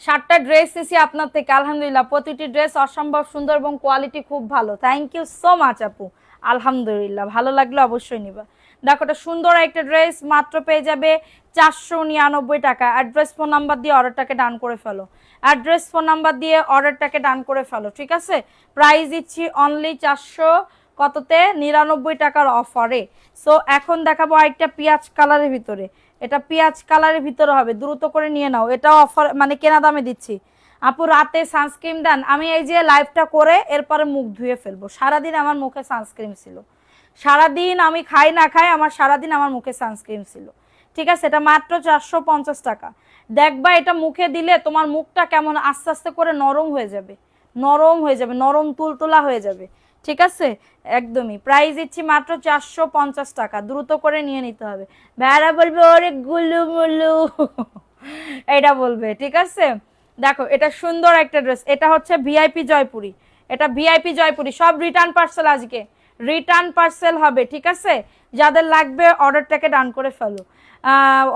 S1: 7টা ড্রেস এসেছি আপনার থেকে, আলহামদুলিল্লাহ। প্রতিটি ড্রেস অসম্ভব সুন্দর এবং কোয়ালিটি খুব ভালো। থ্যাংক ইউ সো মাচ আপু, আলহামদুলিল্লাহ। ভালো লাগলে অবশ্যই নিবা। দেখো এটা সুন্দর একটা ড্রেস, মাত্র পেয়ে যাবে 499 টাকা। অ্যাড্রেস ফোন নাম্বার দিয়ে অর্ডারটাকে ডান করে ফেলো, অ্যাড্রেস ফোন নাম্বার দিয়ে অর্ডারটাকে ডান করে ফেলো, ঠিক আছে? প্রাইস দিচ্ছি অনলি 400 কততে 99 টাকার অফারে। সো এখন দেখাবো আরেকটা পেঁয়াজ কালারের ভিতরে, এটা পেঁয়াজ কালারের ভিতরে হবে, দ্রুত করে নিয়ে নাও। এটা অফার মানে কেনা দামে দিচ্ছি আপু। রাতে সানস্ক্রিন দেন, আমি এই যে লাইভটা করে এরপরে মুখ ধুয়ে ফেলবো। সারাদিন আমার মুখে সানস্ক্রিন ছিল, সারাদিন আমি খাই না খাই, আমার সারাদিন আমার মুখে সানস্ক্রিন ছিল, ঠিক আছে? এটা মাত্র 450 টাকা। দেখবা এটা মুখে দিলে তোমার মুখটা কেমন আস্তে আস্তে করে নরম হয়ে যাবে, নরম হয়ে যাবে, নরম তুলতুলা হয়ে যাবে, ঠিক আছে? একদমই। প্রাইস দিচ্ছি মাত্র 450 টাকা, দ্রুত করে নিয়ে নিতে হবে। ভাইরা বলবে ওরে গুলু মুলু এটা বলবে, ঠিক আছে? দেখো এটা সুন্দর একটা ড্রেস, এটা হচ্ছে ভিআইপি জয়পুরি, এটা ভিআইপি জয়পুরি। সব রিটার্ন পার্সেল, আজকে রিটার্ন পার্সেল হবে, ঠিক আছে? যাদের লাগবে অর্ডারটাকে ডান করে ফেলো।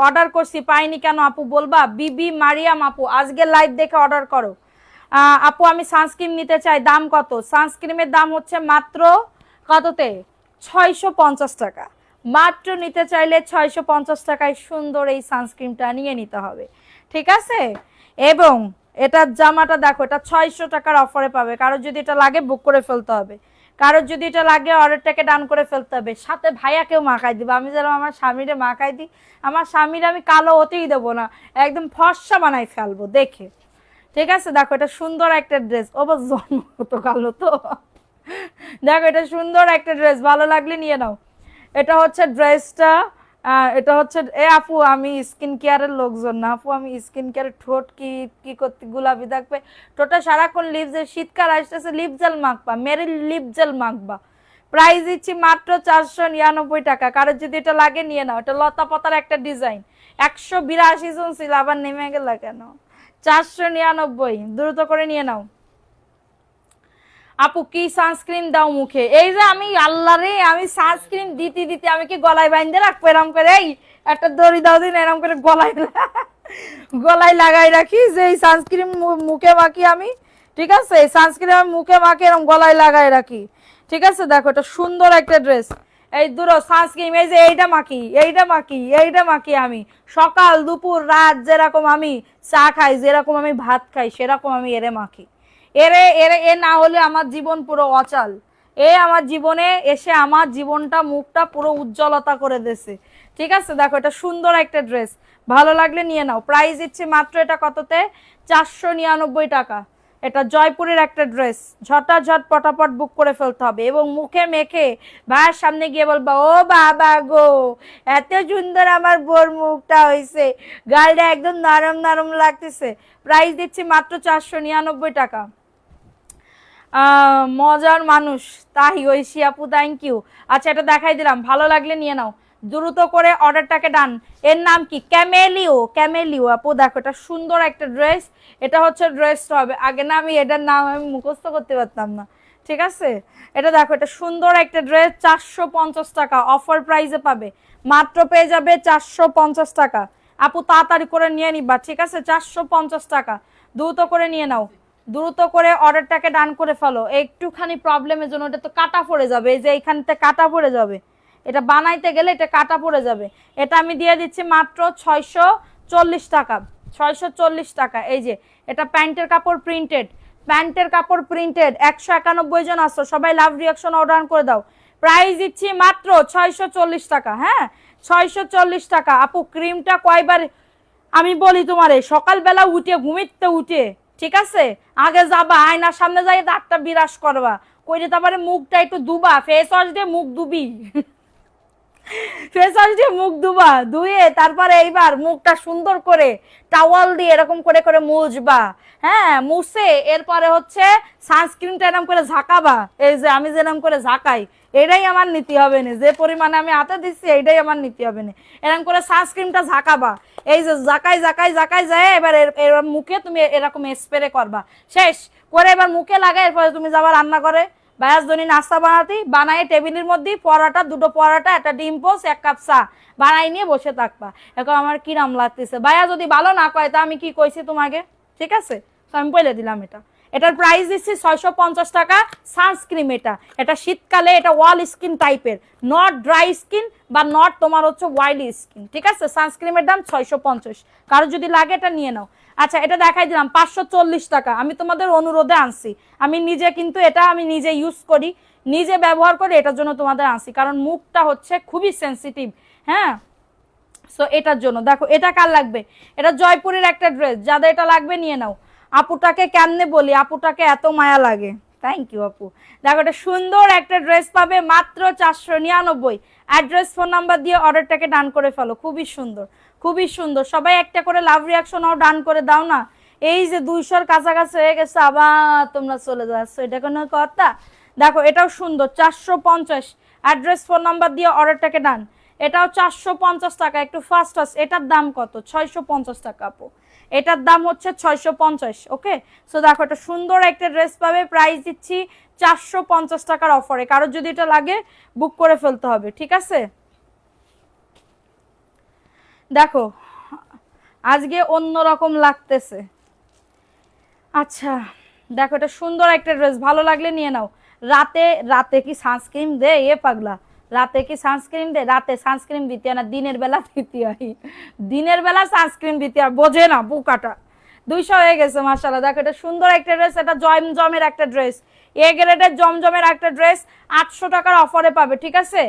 S1: অর্ডার করছি পাইনি কেন আপু বলবা? বিবি মারিয়াম আপু, আজকে লাইভ দেখে অর্ডার করো। আপু আমি সানস্ক্রিন নিতে চাই, দাম কত? সানস্ক্রিনের দাম হচ্ছে মাত্র কততে? 650 টাকা। মাত্র নিতে চাইলে 650 টাকায় সুন্দর এই সানস্ক্রিনটা নিয়ে নিতে হবে, ঠিক আছে? এবং এটার জামাটা দেখো, এটা 600 টাকার অফারে পাবে। কারোর যদি এটা লাগে বুক করে ফেলতে হবে, কারোর যদি এটা লাগে অর্ডারটাকে ডান করে ফেলতে হবে। সাথে ভাইয়াকেও মাখাই দিব, আমি যেন আমার স্বামীরে মাখাই দিই, আমার স্বামীর আমি কালো হতেই দেবো না, একদম ফর্সা বানাই ফেলবো দেখে, ঠিক আছে? দেখো এটা সুন্দর একটা ড্রেস, ও বা জন্ম তো কালো তো দেখো এটা সুন্দর একটা ড্রেস, ভালো লাগলে নিয়ে নাও। এটা হচ্ছে ড্রেসটা, এটা হচ্ছে এ আপু আমি স্কিন কেয়ারের লোকজন না আপু, আমি স্কিন কেয়ারের ঠোঁট কি কি করতে গোলাপি থাকবে, ঠোঁটটা সারাক্ষণ লিপজেল, শীতকাল আসতেছে লিপ জেল মাখবা, মেরি লিপ জেল মাখবা। প্রাইস দিচ্ছি মাত্র 499 টাকা। কারোর যদি এটা লাগে নিয়ে নাও, এটা লতা পাতার একটা ডিজাইন, 182 জন ছিল, আবার নেমে গেল কেন? 499, দ্রুত করে নিয়ে নাও। আপু কি সানস্ক্রিন দাও মুখে? এই যে আমি আল্লাহ রে, আমি সানস্ক্রিন দিতে দিতে আমি কি গলায় বাইন্ধে রাখবো এরম করে? এই একটা দড়ি দাও দিন, এরম করে গলায় গলায় লাগাই রাখি যে এই সানস্ক্রিন মুখে মাখি আমি, ঠিক আছে? এই সানস্ক্রিন আমি মুখে মাখি, এরম গলায় লাগাই রাখি, ঠিক আছে? দেখো এটা সুন্দর একটা ড্রেস, এই দুটো সানস্ক্রিন, এই যে এইটা মাখি, এইটা মাখি, এইটা মাখি আমি সকাল দুপুর রাত, যেরকম আমি চা খাই, যেরকম আমি ভাত খাই, সেরকম আমি এরে মাখি। এরে এরে এ না হলে আমার জীবন পুরো অচল। এ আমার জীবনে এসে আমার জীবনটা মুখটা পুরো উজ্জ্বলতা করে দিয়েছে, ঠিক আছে? দেখো এটা সুন্দর একটা ড্রেস, ভালো লাগলে নিয়ে নাও। প্রাইস দিচ্ছি মাত্র এটা কততে? 499 টাকা। এটা জয়পুরের একটা ড্রেস, ঝটাঝট পটাপট বুক করে ফেলতে হবে এবং মুখে মেখে ভাইয়ের সামনে গিয়ে বলবা ও বাবা গো, এত সুন্দর আমার বোর মুখটা হয়েছে, গালটা একদম নরম নরম লাগতেছে। প্রাইস দিচ্ছি মাত্র 499 টাকা। মজার মানুষ, তাই ঐশী আপু থ্যাংক ইউ। আচ্ছা এটা দেখাই দিলাম, ভালো লাগলে নিয়ে নাও, দ্রুত করে অর্ডারটাকে ডান। এর নাম কি? ক্যামেলিও, ক্যামেলিও আপু। দেখো এটা সুন্দর একটা ড্রেস, এটা হচ্ছে ড্রেসটা হবে, আগে না আমি এটার নাম আমি মুখস্থ করতে পারতাম না, ঠিক আছে? এটা দেখো এটা সুন্দর একটা ড্রেস, 450 টাকা অফার প্রাইসে পাবে, মাত্র পেয়ে যাবে 450 টাকা। আপু তাড়াতাড়ি করে নিয়ে নিবা, ঠিক আছে? 450 টাকা, দ্রুত করে নিয়ে নাও, দ্রুত করে অর্ডারটাকে ডান করে ফেলো। একটুখানি প্রবলেমের জন্য এটা তো কাটা পড়ে যাবে, এই যে এইখানতে কাটা পড়ে যাবে, এটা বানাইতে গেলে এটা কাটা পড়ে যাবে। এটা আমি দিয়ে দিচ্ছি মাত্র 640 টাকা, 640 টাকা। এই যে এটা প্যান্টের কাপড় প্রিন্টেড, প্যান্টের কাপড় প্রিন্টেড। 191 জন আসছো, সবাই লাভ রিয়াকশন অর্ডার করে দাও। প্রাইস দিচ্ছি মাত্র 640 টাকা। হ্যাঁ 640 টাকা। আপু ক্রিমটা কয়বার আমি বলি তোমারে, সকালবেলা উঠে ঘুমিতে উঠে, ঠিক আছে, আগে যাবা আয়নার সামনে যাই দাঁতটা বিরাস করবা, কইরে তারপরে মুখটা একটু দুবা, ফেস ওয়াশ দিয়ে মুখ দুবি, ফেস ওয়াশ দিয়ে মুখ ধুবা, ধুয়ে তারপরে এইবার মুখটা সুন্দর করে টাওয়াল দিয়ে এরকম করে করে মুছবা। হ্যাঁ, মুছে এরপরে হচ্ছে সানস্ক্রিনটা এরকম করে ঝাঁকাবা, এই যে আমি যেরকম করে ঝাঁকাই, এটাই আমার নীতি হবে না, যে পরিমাণে আমি হাতে দিচ্ছি এইটাই আমার নীতি হবে না। এরকম করে সানস্ক্রিনটা ঝাঁকাবা, এই যে ঝাঁকাই ঝাঁকাই ঝাঁকাই যায়, এবার এর মুখে তুমি এরকম স্প্রে করবা, শেষ করে এবার মুখে লাগাই, এরপরে তুমি যাবা রান্না করে বায়াস ধনি নাস্তা বানাই টেবিলের মধ্যে পরোটা, দুটো পরোটা, একটা ডিম পোস্ট, 1 কাপ চা বানাই নিয়ে বসে থাকবা। এখন আমার কিরাম লাগতেছে ভাইয়া, যদি ভালো না কয় তা আমি কি কইছি তোমাকে, ঠিক আছে? আমি বলে দিলাম এটার প্রাইস দিচ্ছি 650 টাকা। সানস্ক্রিন এটা শীতকালে, এটা ওয়াল স্কিন টাইপের, নট ড্রাই স্কিন বা নট তোমার হচ্ছে অয়েলি স্কিন, ঠিক আছে? সানস্ক্রিনের দাম 650, কারো যদি লাগে এটা নিয়ে নাও। আচ্ছা, এটা দেখাই দিলাম 540 টাকা, আমি তোমাদের অনুরোধে আনছি, আমি নিজে কিন্তু এটা আমি নিজে ইউজ করি, নিজে ব্যবহার করি, এটার জন্য তোমাদের আনছি, কারণ মুখটা হচ্ছে খুবই সেন্সিটিভ। হ্যাঁ, সো এটার জন্য দেখো, এটা কার লাগবে? এটা জয়পুরের একটা ড্রেস, যাদের এটা লাগবে নিয়ে নাও। আপুটাকে কেমনে বলি, আপুটাকে এত মায়া লাগে। থ্যাংক ইউ আপু। দেখো, এটা সুন্দর একটা ড্রেস পাবে মাত্র 499। অ্যাড্রেস, ফোন নাম্বার দিয়ে অর্ডারটাকে ডান করে ফেলো। খুবই সুন্দর, খুবই সুন্দর। সবাই একটা করে লাভ রিয়াকশনও ডান করে দাও না। এই যে 200-র কাছাকাছি হয়ে গেছে, আবার তোমরা চলে যাচ্ছ, এটা কোনো কথা? দেখো, এটাও সুন্দর, 450। অ্যাড্রেস, ফোন নাম্বার দিয়ে অর্ডারটাকে ডান। এটাও 450 টাকা। একটু ফাস্ট ফাস্ট। এটার দাম কত? 650 টাকা আপু। এটার দাম হচ্ছে 650। ওকে, সো দেখো, এটা সুন্দর একটা ড্রেস পাবে, প্রাইস দিচ্ছি 450 টাকার অফারে। কারোর যদি এটা লাগে বুক করে ফেলতে হবে, ঠিক আছে? দেখো, আজকে অন্যরকম লাগতেছে। আচ্ছা, দেখো, এটা সুন্দর একটা ড্রেস, ভালো লাগলে নিয়ে নাও। রাতে রাতে কি সানস্ক্রিন দে এ পাগলা? রাতে কি সানস্ক্রিন দে? রাতে সানস্ক্রিন দিতে হয় না, দিনের বেলা দিতে হয়। দিনের বেলা সানস্ক্রিন দিতে হয়, বোঝে না বুকাটা। 200 হয়ে গেছে, মাশাআল্লাহ। দেখো, এটা সুন্দর একটা ড্রেস, এটা জমজমের একটা ড্রেস, এ গ্রেডের জমজমের একটা ড্রেস, 800 টাকার অফারে পাবে, ঠিক আছে?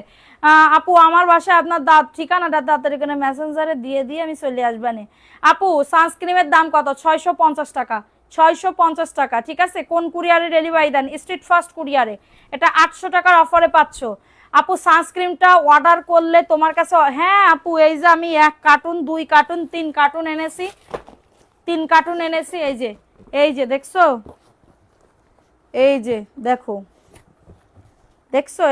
S1: আপু, আমার বাসায় আপনার ঠিকানাটা তাড়াতাড়ি করে মেসেঞ্জারে দিয়ে দিয়ে আমি চলে আসবানে। আপু, সানস্ক্রিনের দাম কত? 650 টাকা। 650 টাকা, ঠিক আছে? কোন কুরিয়ারে ডেলিভারি দেন? স্ট্রিট ফাস্ট কুরিয়ারে। এটা 800 টাকার অফারে পাচ্ছ। আপু, সানস্ক্রিনটা অর্ডার করলে তোমার কাছে, হ্যাঁ আপু, এই যে আমি 1 কার্টুন, 2 কার্টুন, 3 কার্টুন এনেছি, 3 কার্টুন এনেছি, এই যে দেখছো, এই যে দেখো, দেখছো,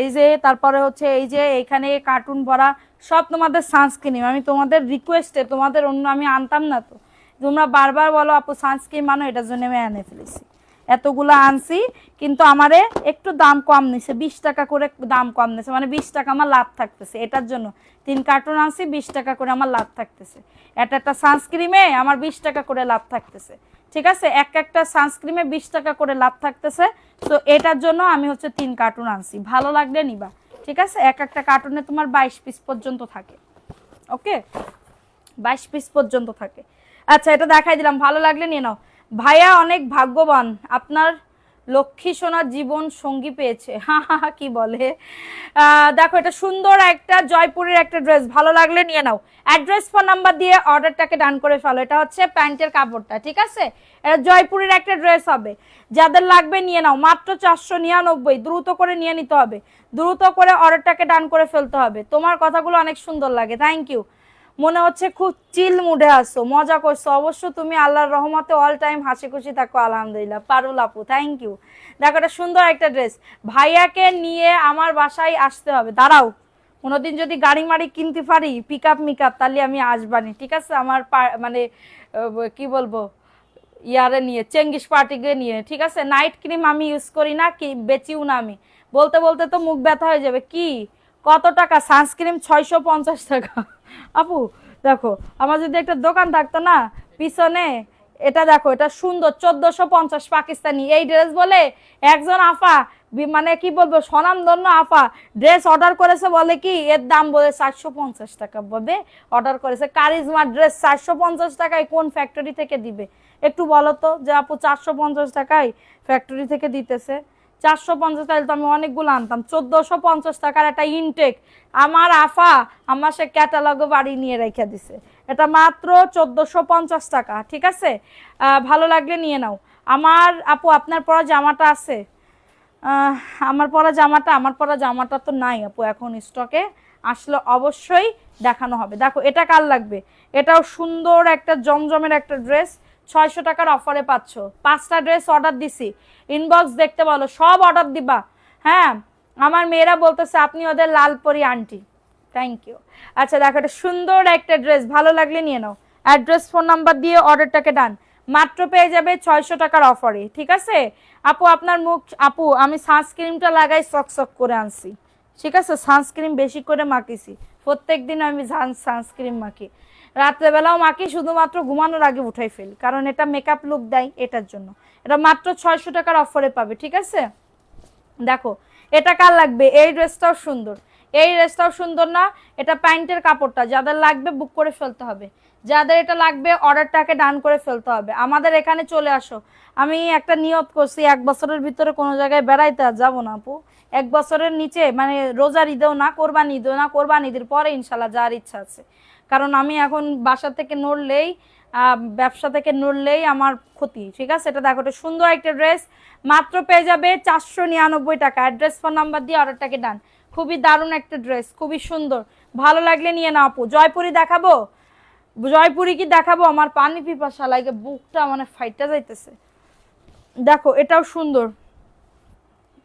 S1: এই যে তারপরে হচ্ছে এই যে এইখানে কার্টুন ভরা সব তোমাদের সানস্ক্রিন। আমি তোমাদের রিকোয়েস্টে, তোমাদের অন্য আমি আনতাম না, তো তোমরা বারবার বলো আপু সানস্ক্রিন মানো, এটার জন্য আমি এনে ফেলেছি। এতগুলো আনছি, কিন্তু আমারে একটু দাম কম নিছে, 20 টাকা করে দাম কম নিছে, মানে 20 টাকা আমার লাভ থাকতেছে। এটার জন্য 3 কার্টুন আনছি, 20 টাকা করে আমার লাভ থাকতেছে। একটা সানস্ক্রিমে আমার 20 টাকা করে লাভ থাকতেছে, ঠিক আছে? একটা সানস্ক্রিমে 20 টাকা করে লাভ থাকতেছে। তো এটার জন্য আমি হচ্ছে 3 কার্টুন আনছি, ভালো লাগলে নিবা, ঠিক আছে? একটা কার্টুনে তোমার 22 পিস পর্যন্ত থাকে। ওকে, 22 পিস পর্যন্ত থাকে। আচ্ছা, এটা দেখাই দিলাম, ভালো লাগলে নিয়ে নাও। ভাইয়া অনেক ভাগ্যবান, আপনার লক্ষ্মী সোনার জীবন সঙ্গী পেয়েছে। হা হা হা, কি বলে? দেখো, এটা সুন্দর একটা জয়পুরের একটা ড্রেস, ভালো লাগলে নিয়ে নাও। অ্যাড্রেস, ফোন নাম্বার দিয়ে অর্ডারটাকে ডান করে ফেলো। এটা হচ্ছে প্যান্টের কাপড়টা, ঠিক আছে? এটা জয়পুরের একটা ড্রেস হবে, যাদের লাগবে নিয়ে নাও। মাত্র 499, দ্রুত করে নিয়ে নিতে হবে, দ্রুত করে অর্ডারটাকে ডান করে ফেলতে হবে। তোমার কথাগুলো অনেক সুন্দর লাগে, থ্যাংক ইউ। মনে হচ্ছে খুব চিল মুডে আসো, মজা করছো। অবশ্য তুমি আল্লাহর রহমতে অল টাইম হাসি খুশি থাকো, আলহামদুলিল্লাহ। পারুল আপু, থ্যাংক ইউ। দেখো, এটা সুন্দর একটা ড্রেস, ভাইয়াকে নিয়ে আমার বাসায় আসতে হবে। দাঁড়াও, কোনোদিন যদি গাড়ি মাড়ি কিনতে পারি, পিক আপ মিকআপ, তাহলে আমি আসবানি, ঠিক আছে? আমার মানে কি বলবো, ইয়ারে নিয়ে, চেঙ্গিস পার্টিকে নিয়ে, ঠিক আছে? নাইট ক্রিম আমি ইউজ করি না, কি বেচিও না আমি। বলতে বলতে তো মুখ ব্যথা হয়ে যাবে। কি কত টাকা সানস্ক্রিন? 650 টাকা। আপু দেখো, আমার যদি একটা দোকান থাকতো না পিছনে, এটা দেখো, এটা সুন্দর 1450 পাকিস্তানি। এই ড্রেস বলে একজন আফা, মানে কি বলবো, স্বনামধন্য আফা ড্রেস অর্ডার করেছে, বলে কি এর দাম বলে 450 টাকা, বলে অর্ডার করেছে। কারিজমা ড্রেস 450 টাকায় কোন ফ্যাক্টরি থেকে দিবে? একটু বলো তো, যে আপু 450 টাকায় ফ্যাক্টরি থেকে দিতেছে। 450, তাহলে তো আমি অনেকগুলো আনতাম। 1450 টাকার একটা ইনটেক আমার আফা আমার সে ক্যাটালগে বাড়ি নিয়ে রেখে দিছে। এটা মাত্র 1450 টাকা, ঠিক আছে? ভালো লাগলে নিয়ে নাও। আমার আপু, আপনার পরা জামাটা আছে, আহ, আমার পরা জামাটা তো নাই আপু এখন স্টকে, আসলে অবশ্যই দেখানো হবে। দেখো এটা কার লাগবে, এটাও সুন্দর একটা জমজমের একটা ড্রেস, 600 টাকার অফারে পাচ্ছ। 5টা ড্রেস অর্ডার দিছি, ইনবক্স দেখতে বলো, সব অর্ডার দিবা। হ্যাঁ, আমার মেয়েরা বলতেছে আপনি ওদের লালপরি আন্টি। Thank you. আচ্ছা দেখো এটা সুন্দর একটা ড্রেস, ভালো লাগলে নিয়ে নাও। অ্যাড্রেস ফোন নাম্বার দিয়ে অর্ডারটাকে ডান। মাত্র পেয়ে যাবে 600 টাকার অফারে, ঠিক আছে আপু। আপনার মুখ, আপু আমি সানস্ক্রিনটা লাগাই চকচক করে আনছি, ঠিক আছে, সানস্ক্রিন বেশি করে মাখিছি, প্রত্যেকদিন আমি সানস্ক্রিন মাখি, রাত্রেবেলাও মাখি, শুধুমাত্র ঘুমানোর আগে উঠাই ফেলি, কারণ এটা মেকআপ লুক দেয়, এটার জন্য। এটা মাত্র 600 টাকার অফারে পাবে, ঠিক আছে। দেখো এটা কার লাগবে, এই ড্রেসটাও সুন্দর, এই ড্রেসটাও সুন্দর না, এটা প্যান্টের কাপড়টা, যাদের লাগবে বুক করে ফেলতে হবে, যাদের এটা লাগবে অর্ডারটাকে ডান করে ফেলতে হবে, আমাদের এখানে চলে আসো। আমি একটা নিয়ত করছি, 1 বছরের ভিতরে কোনো জায়গায় বেড়াইতে আর যাবো না আপু, 1 বছরের নিচে, মানে রোজার ঈদেও না, কোরবানি ঈদেও না, কোরবানি ঈদের পরে ইনশাল্লাহ যাওয়ার ইচ্ছা আছে। কারণ আমি এখন বাসা থেকে নড়লেই, ব্যবসা থেকে নড়লেই আমার ক্ষতি, ঠিক আছে। এটা দেখো, এটা সুন্দর একটা ড্রেস, মাত্র পেয়ে যাবে 499 টাকা। অ্যাড্রেস ফোন নাম্বার দিয়ে অর্ডারটাকে ডান। খুবই দারুণ একটা ড্রেস, খুবই সুন্দর, ভালো লাগলে নিয়ে নাও আপু। জয়পুরি দেখাবো, জয়পুরি কি দেখাবো, আমার পানি পিপাসা লাগে, বুকটা মানে ফাইটা যাইতেছে। দেখো এটাও সুন্দর,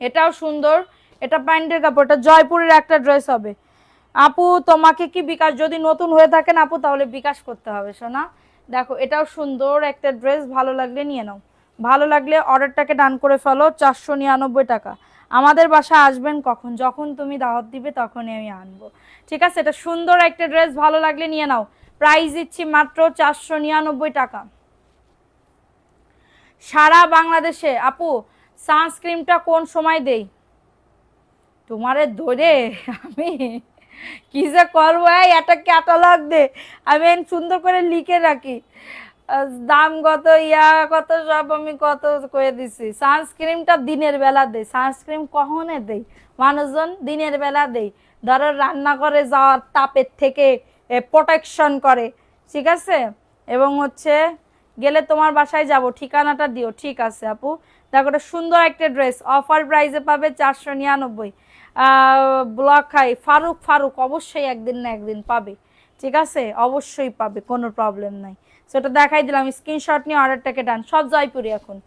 S1: এটাও সুন্দর, এটা প্যান্টের কাপড়, এটা জয়পুরের একটা ড্রেস হবে আপু। তোমাকে কি বিকাশ, যদি নতুন হয়ে থাকেন আপু তাহলে বিকাশ করতে হবে সোনা। দেখো এটাও সুন্দর একটা ড্রেস, ভালো লাগলে নিয়ে নাও, ভালো লাগলে অর্ডারটাকে ডান করে ফেলো। 499 টাকা। আমাদের বাসা আসবেন কখন, যখন তুমি দাওয়াত দিবে তখনই আমি আনবো, ঠিক আছে। এটা সুন্দর একটা ড্রেস, ভালো লাগলে নিয়ে নাও। প্রাইস দিচ্ছি মাত্র 499 টাকা। সারা বাংলাদেশে আপু সানস্ক্রিনটা কোন সময় দেই তোমারে ধরে আমি কি যে করবো, এটা ক্যাটালগ দে, আমি সুন্দর করে লিখে রাখি, দাম কত, কত, সব আমি কত করে দিছি। সানস্ক্রিনটা দিনের বেলা দেই, সানস্ক্রিন কখনে দেই, মানুষজন দিনের বেলা দেই, ধরো রান্না করে যাওয়ার তাপের থেকে প্রোটেকশন করে, ঠিক আছে। এবং হচ্ছে গেলে তোমার বাসায় যাব, ঠিকানাটা দিও, ঠিক আছে আপু। দেখো এটা সুন্দর একটা ড্রেস, অফার প্রাইসে পাবে 499। ব্লক হাই ফারুক, ফারুক অবশ্যই একদিন না একদিন পাবে, ঠিক আছে, অবশ্যই পাবে, কোনো প্রবলেম নাই। সেটা দেখাই দিলাম, স্ক্রিনশট নিয়ে অর্ডারটাকে ডান। সব জয়পুরি এখন,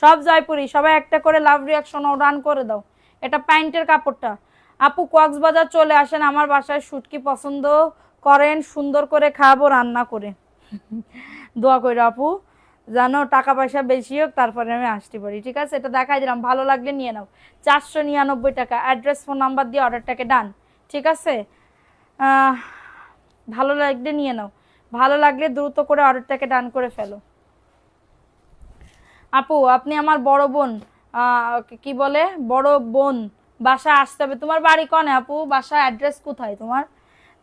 S1: সব জয়পুরি, সবাই একটা করে লাভ রিয়াকশন ডান করে দাও। এটা প্যান্টের কাপড়টা আপু, কক্সবাজার চলে আসেন, আমার বাসায় শুটকি পছন্দ করেন, সুন্দর করে খাবো রান্না করে। দোয়া করে আপু, জানো টাকা পয়সা বেশি হোক তারপরে আমি আসতে পারি, ঠিক আছে। এটা দেখাই দিলাম, ভালো লাগলে নিয়ে নাও। 499 টাকা। অ্যাড্রেস ফোন নাম্বার দিয়ে অর্ডারটাকে ডান, ঠিক আছে। ভালো লাগলে নিয়ে নাও, ভালো লাগলে দ্রুত করে অর্ডারটাকে ডান করে ফেলো। আপু আপনি আমার বড় বোন, কি বলে বড় বোন, বাসা আসতে হবে। তোমার বাড়ি কনে আপু, বাসা অ্যাড্রেস কোথায় তোমার?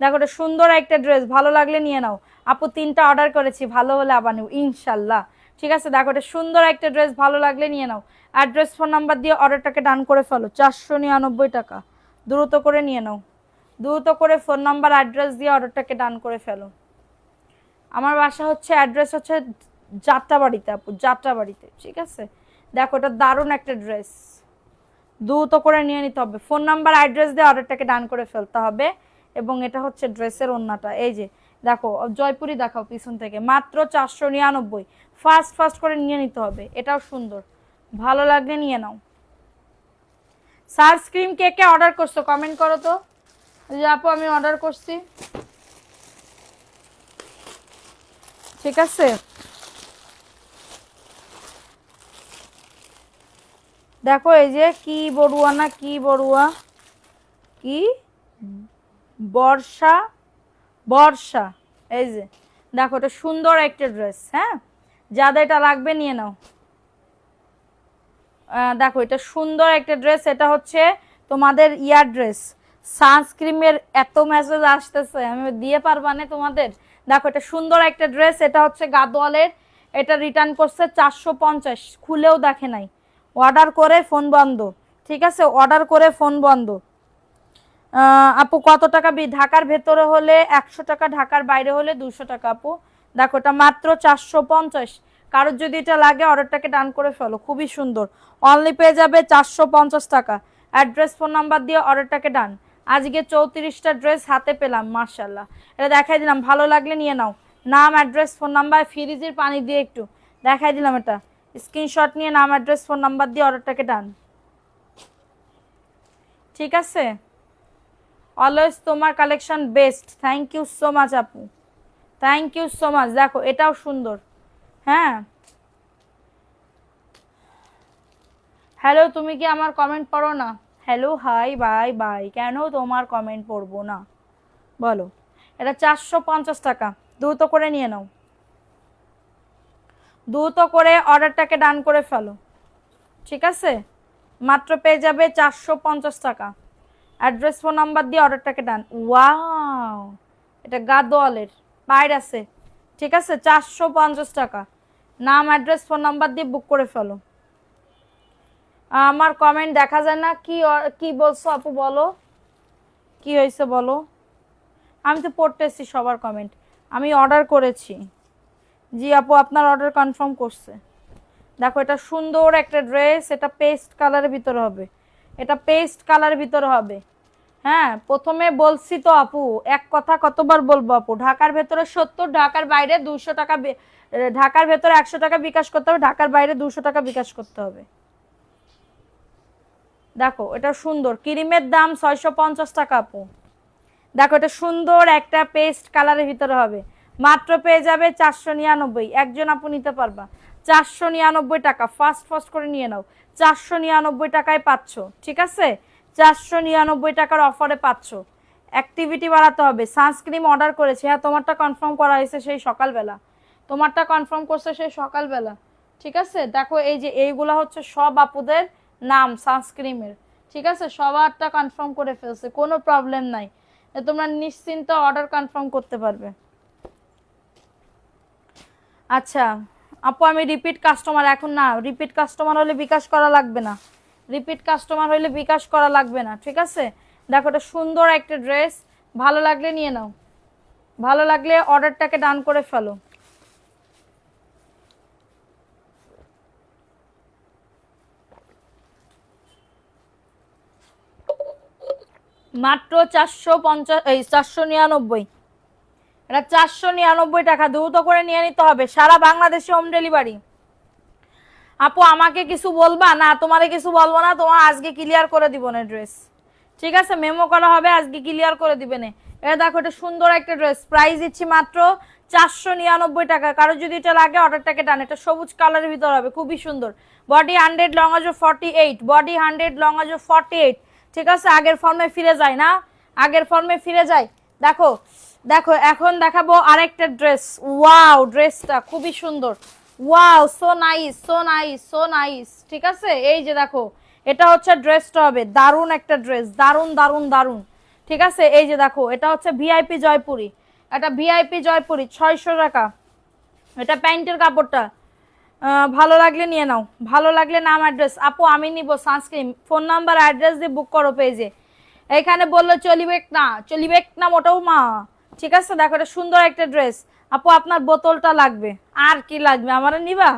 S1: দেখো এটা সুন্দর একটা ড্রেস, ভালো লাগলে নিয়ে নাও আপু। 3টা অর্ডার করেছি, ভালো হলে আবার নেব ইনশাল্লাহ, ঠিক আছে। দেখো এটা সুন্দর একটা ড্রেস, ভালো লাগলে নিয়ে নাও। অ্যাড্রেস ফোন নাম্বার দিয়ে অর্ডারটাকে ডান করে ফেলো। 499 টাকা, দ্রুত করে নিয়ে নাও, দ্রুত করে ফোন নাম্বার অ্যাড্রেস দিয়ে অর্ডারটাকে ডান করে ফেলো। আমার বাসা হচ্ছে, অ্যাড্রেস হচ্ছে যাত্রাবাড়িতে আপু, যাত্রাবাড়িতে, ঠিক আছে। দেখো এটা দারুণ একটা ড্রেস, দ্রুত করে নিয়ে নিতে হবে। ফোন নাম্বার অ্যাড্রেস দিয়ে অর্ডারটাকে ডান করে ফেলতে হবে। এবং এটা হচ্ছে ড্রেসের ওড়নাটা, এই যে দেখো জয়পুরি দেখাও পিছন থেকে, মাত্র 499। ফাস্ট ফাস্ট করে নিয়ে নিতে হবে, এটাও সুন্দর, ভালো লাগলে নিয়ে নাও। সানস্ক্রিন কে কে অর্ডার করছো কমেন্ট করো তো। যে আপু আমি অর্ডার করছি, ঠিক আছে। দেখো এই যে কি বড়ুয়া, না কি বড়ুয়া, কি বর্ষা, বর্ষা, এই যে দেখো এটা সুন্দর একটা ড্রেস, হ্যাঁ, যাদের এটা লাগবে নিয়ে নাও। দেখো এটা সুন্দর একটা ড্রেস, এটা হচ্ছে তোমাদের ইয়ার ড্রেস। সানস্ক্রিমের এত মেসেজ আসতেছে, আমি দিয়ে পারবা না তোমাদের। দেখো এটা সুন্দর একটা ড্রেস, এটা হচ্ছে গাদোয়ালের, এটা রিটার্ন করছে 450, খুলেও দেখে নাই, অর্ডার করে ফোন বন্ধ, ঠিক আছে, অর্ডার করে ফোন বন্ধ। আপু কত টাকা, ঢাকার ভেতরে হলে 100 টাকা, ঢাকার বাইরে হলে 200 টাকা আপু। দেখো এটা মাত্র 450। কারোর যদি এটা লাগে অর্ডারটাকে ডান করে ফেলো, খুবই সুন্দর। অনলি পেয়ে যাবে 450 টাকা। অ্যাড্রেস ফোন নাম্বার দিয়ে অর্ডারটাকে ডান। আজকে 34টা ড্রেস হাতে পেলাম, মাশাআল্লাহ। এটা দেখাই দিলাম, ভালো লাগলে নিয়ে নাও। নাম, অ্যাড্রেস, ফোন নাম্বার, ফ্রিজের পানি দিয়ে একটু দেখাই দিলাম। এটা স্ক্রিনশট নিয়ে নাম, অ্যাড্রেস, ফোন নাম্বার দিয়ে অর্ডারটাকে ডান। ঠিক আছে, অলওয়েজ তোমার collection best. Thank you so much আপু, থ্যাংক ইউ সো মাচ। দেখো এটাও সুন্দর। হ্যাঁ, হ্যালো, তুমি কি আমার কমেন্ট পড়ো না? হ্যালো, হাই, বাই বাই, কেন তোমার কমেন্ট পড়বো না বলো? এটা 450 টাকা, দ্রুত করে নিয়ে নাও, দ্রুত করে অর্ডারটাকে ডান করে ফেলো। ঠিক আছে, মাত্র পেয়ে যাবে 450 টাকা। অ্যাড্রেস ফোন নাম্বার দিয়ে অর্ডারটাকে ডান। ওয়াও, এটা গাদোয়ালের বাইরে আছে। ঠিক আছে, 450 টাকা। নাম, অ্যাড্রেস, ফোন নাম্বার দিয়ে বুক করে ফেলো। আমার কমেন্ট দেখা যায় না, কি কি বলছো আপু বলো, কি হয়েছে বলো? আমি তো পড়তেছি সবার কমেন্ট। আমি অর্ডার করেছি। জি আপু, আপনার অর্ডার কনফার্ম করছে। দেখো এটা সুন্দর একটা ড্রেস, এটা পেস্ট কালারের ভিতরে হবে, এটা পেস্ট কালারের ভিতরে হবে। হ্যাঁ, প্রথমে বলছি তো আপু, এক কথা কতবার বলবো আপু, ঢাকার ভেতরে 70, ঢাকার বাইরে 200 টাকা, ঢাকার ভেতরে 100 টাকা বিকাশ করতে হবে, ঢাকার বাইরে 200 টাকা বিকাশ করতে হবে। দেখো এটা সুন্দর, ক্রিমের দাম 650 টাকা আপু। দেখো এটা সুন্দর একটা পেস্ট কালারের ভিতরে হবে, মাত্র পেয়ে যাবে 499। একজন আপু নিতে পারবা 499 টাকা। ফাস্ট ফাস্ট করে নিয়ে নাও, 499 টাকায় পাচ্ছ। ঠিক আছে, 499 টাকার অফারে পাচ্ছ। অ্যাক্টিভিটি বাড়াতে হবে। সানস্ক্রিন অর্ডার করেছি, হ্যাঁ তোমারটা কনফার্ম করা হয়েছে সেই সকালবেলা, তোমারটা কনফার্ম করছে সেই সকালবেলা। ঠিক আছে, দেখো এই যে এইগুলা হচ্ছে সব আপুদের নাম সানস্ক্রিমের। ঠিক আছে, সবারটা কনফার্ম করে ফেলছে, কোনো প্রবলেম নাই, তোমরা নিশ্চিন্ত অর্ডার কনফার্ম করতে পারবে। আচ্ছা আপু, আমি রিপিট কাস্টমার এখন না, রিপিট কাস্টমার হলে বিকাশ করা লাগবে না, রিপিট কাস্টমার হলে বিকাশ করা লাগবে না। ঠিক আছে, দেখো এটা সুন্দর একটা ড্রেস, ভালো লাগলে নিয়ে নাও, ভালো লাগলে অর্ডারটাকে ডান করে ফেলো। মাত্র 499, এটা 499 টাকা। দ্রুত করে নিয়ে নিতে হবে, সারা বাংলাদেশে হোম ডেলিভারি। আপু আমাকে কিছু বলবা না? তোমারে কিছু বলবো না, তোমার আজকে ক্লিয়ার করে দিব না ড্রেস। ঠিক আছে, মেমো করা হবে, আজকে ক্লিয়ার করে দিবে না। এটা দেখো এটা সুন্দর একটা ড্রেস, প্রাইস দিচ্ছি মাত্র 499 টাকা। কারো যদি এটা লাগে অর্ডারটাকে ডান। এটা সবুজ কালারের ভিতর হবে, খুবই সুন্দর। বডি 100, লং আজ 48, বডি 100, লং আজ 48। ঠিক আছে, আগের ফর্মে ফিরে যায় না, আগের ফর্মে ফিরে যায়। দেখো দেখো, এখন দেখাবো আরেকটা ড্রেস। ওয়াও, ড্রেসটা খুবই সুন্দর। Wow, so nice, so nice, so nice. ঠিক আছে, এই যে দেখো এটা হচ্ছে ড্রেসটা হবে, দারুন একটা ড্রেস, দারুন দারুন দারুন। ঠিক আছে, এই যে দেখো এটা হচ্ছে ভিআইপি জয়পুরি, এটা ভিআইপি জয়পুরি 600 টাকা। এটা প্যান্টের কাপড়টা, ভালো লাগলে নিয়ে নাও, ভালো লাগলে নাম, অ্যাড্রেস। আপু আমি নিব সানস্ক্রিন, ফোন নাম্বার, অ্যাড্রেস দিয়ে বুক করো পেজে। এখানে বললো চলিবে না, চলিবে না মোটেও মা। ঠিক আছে, দেখো এটা সুন্দর একটা ড্রেস। আপু আপনার বোতলটা লাগবে, আর কি লাগবে? আমারে নিবা,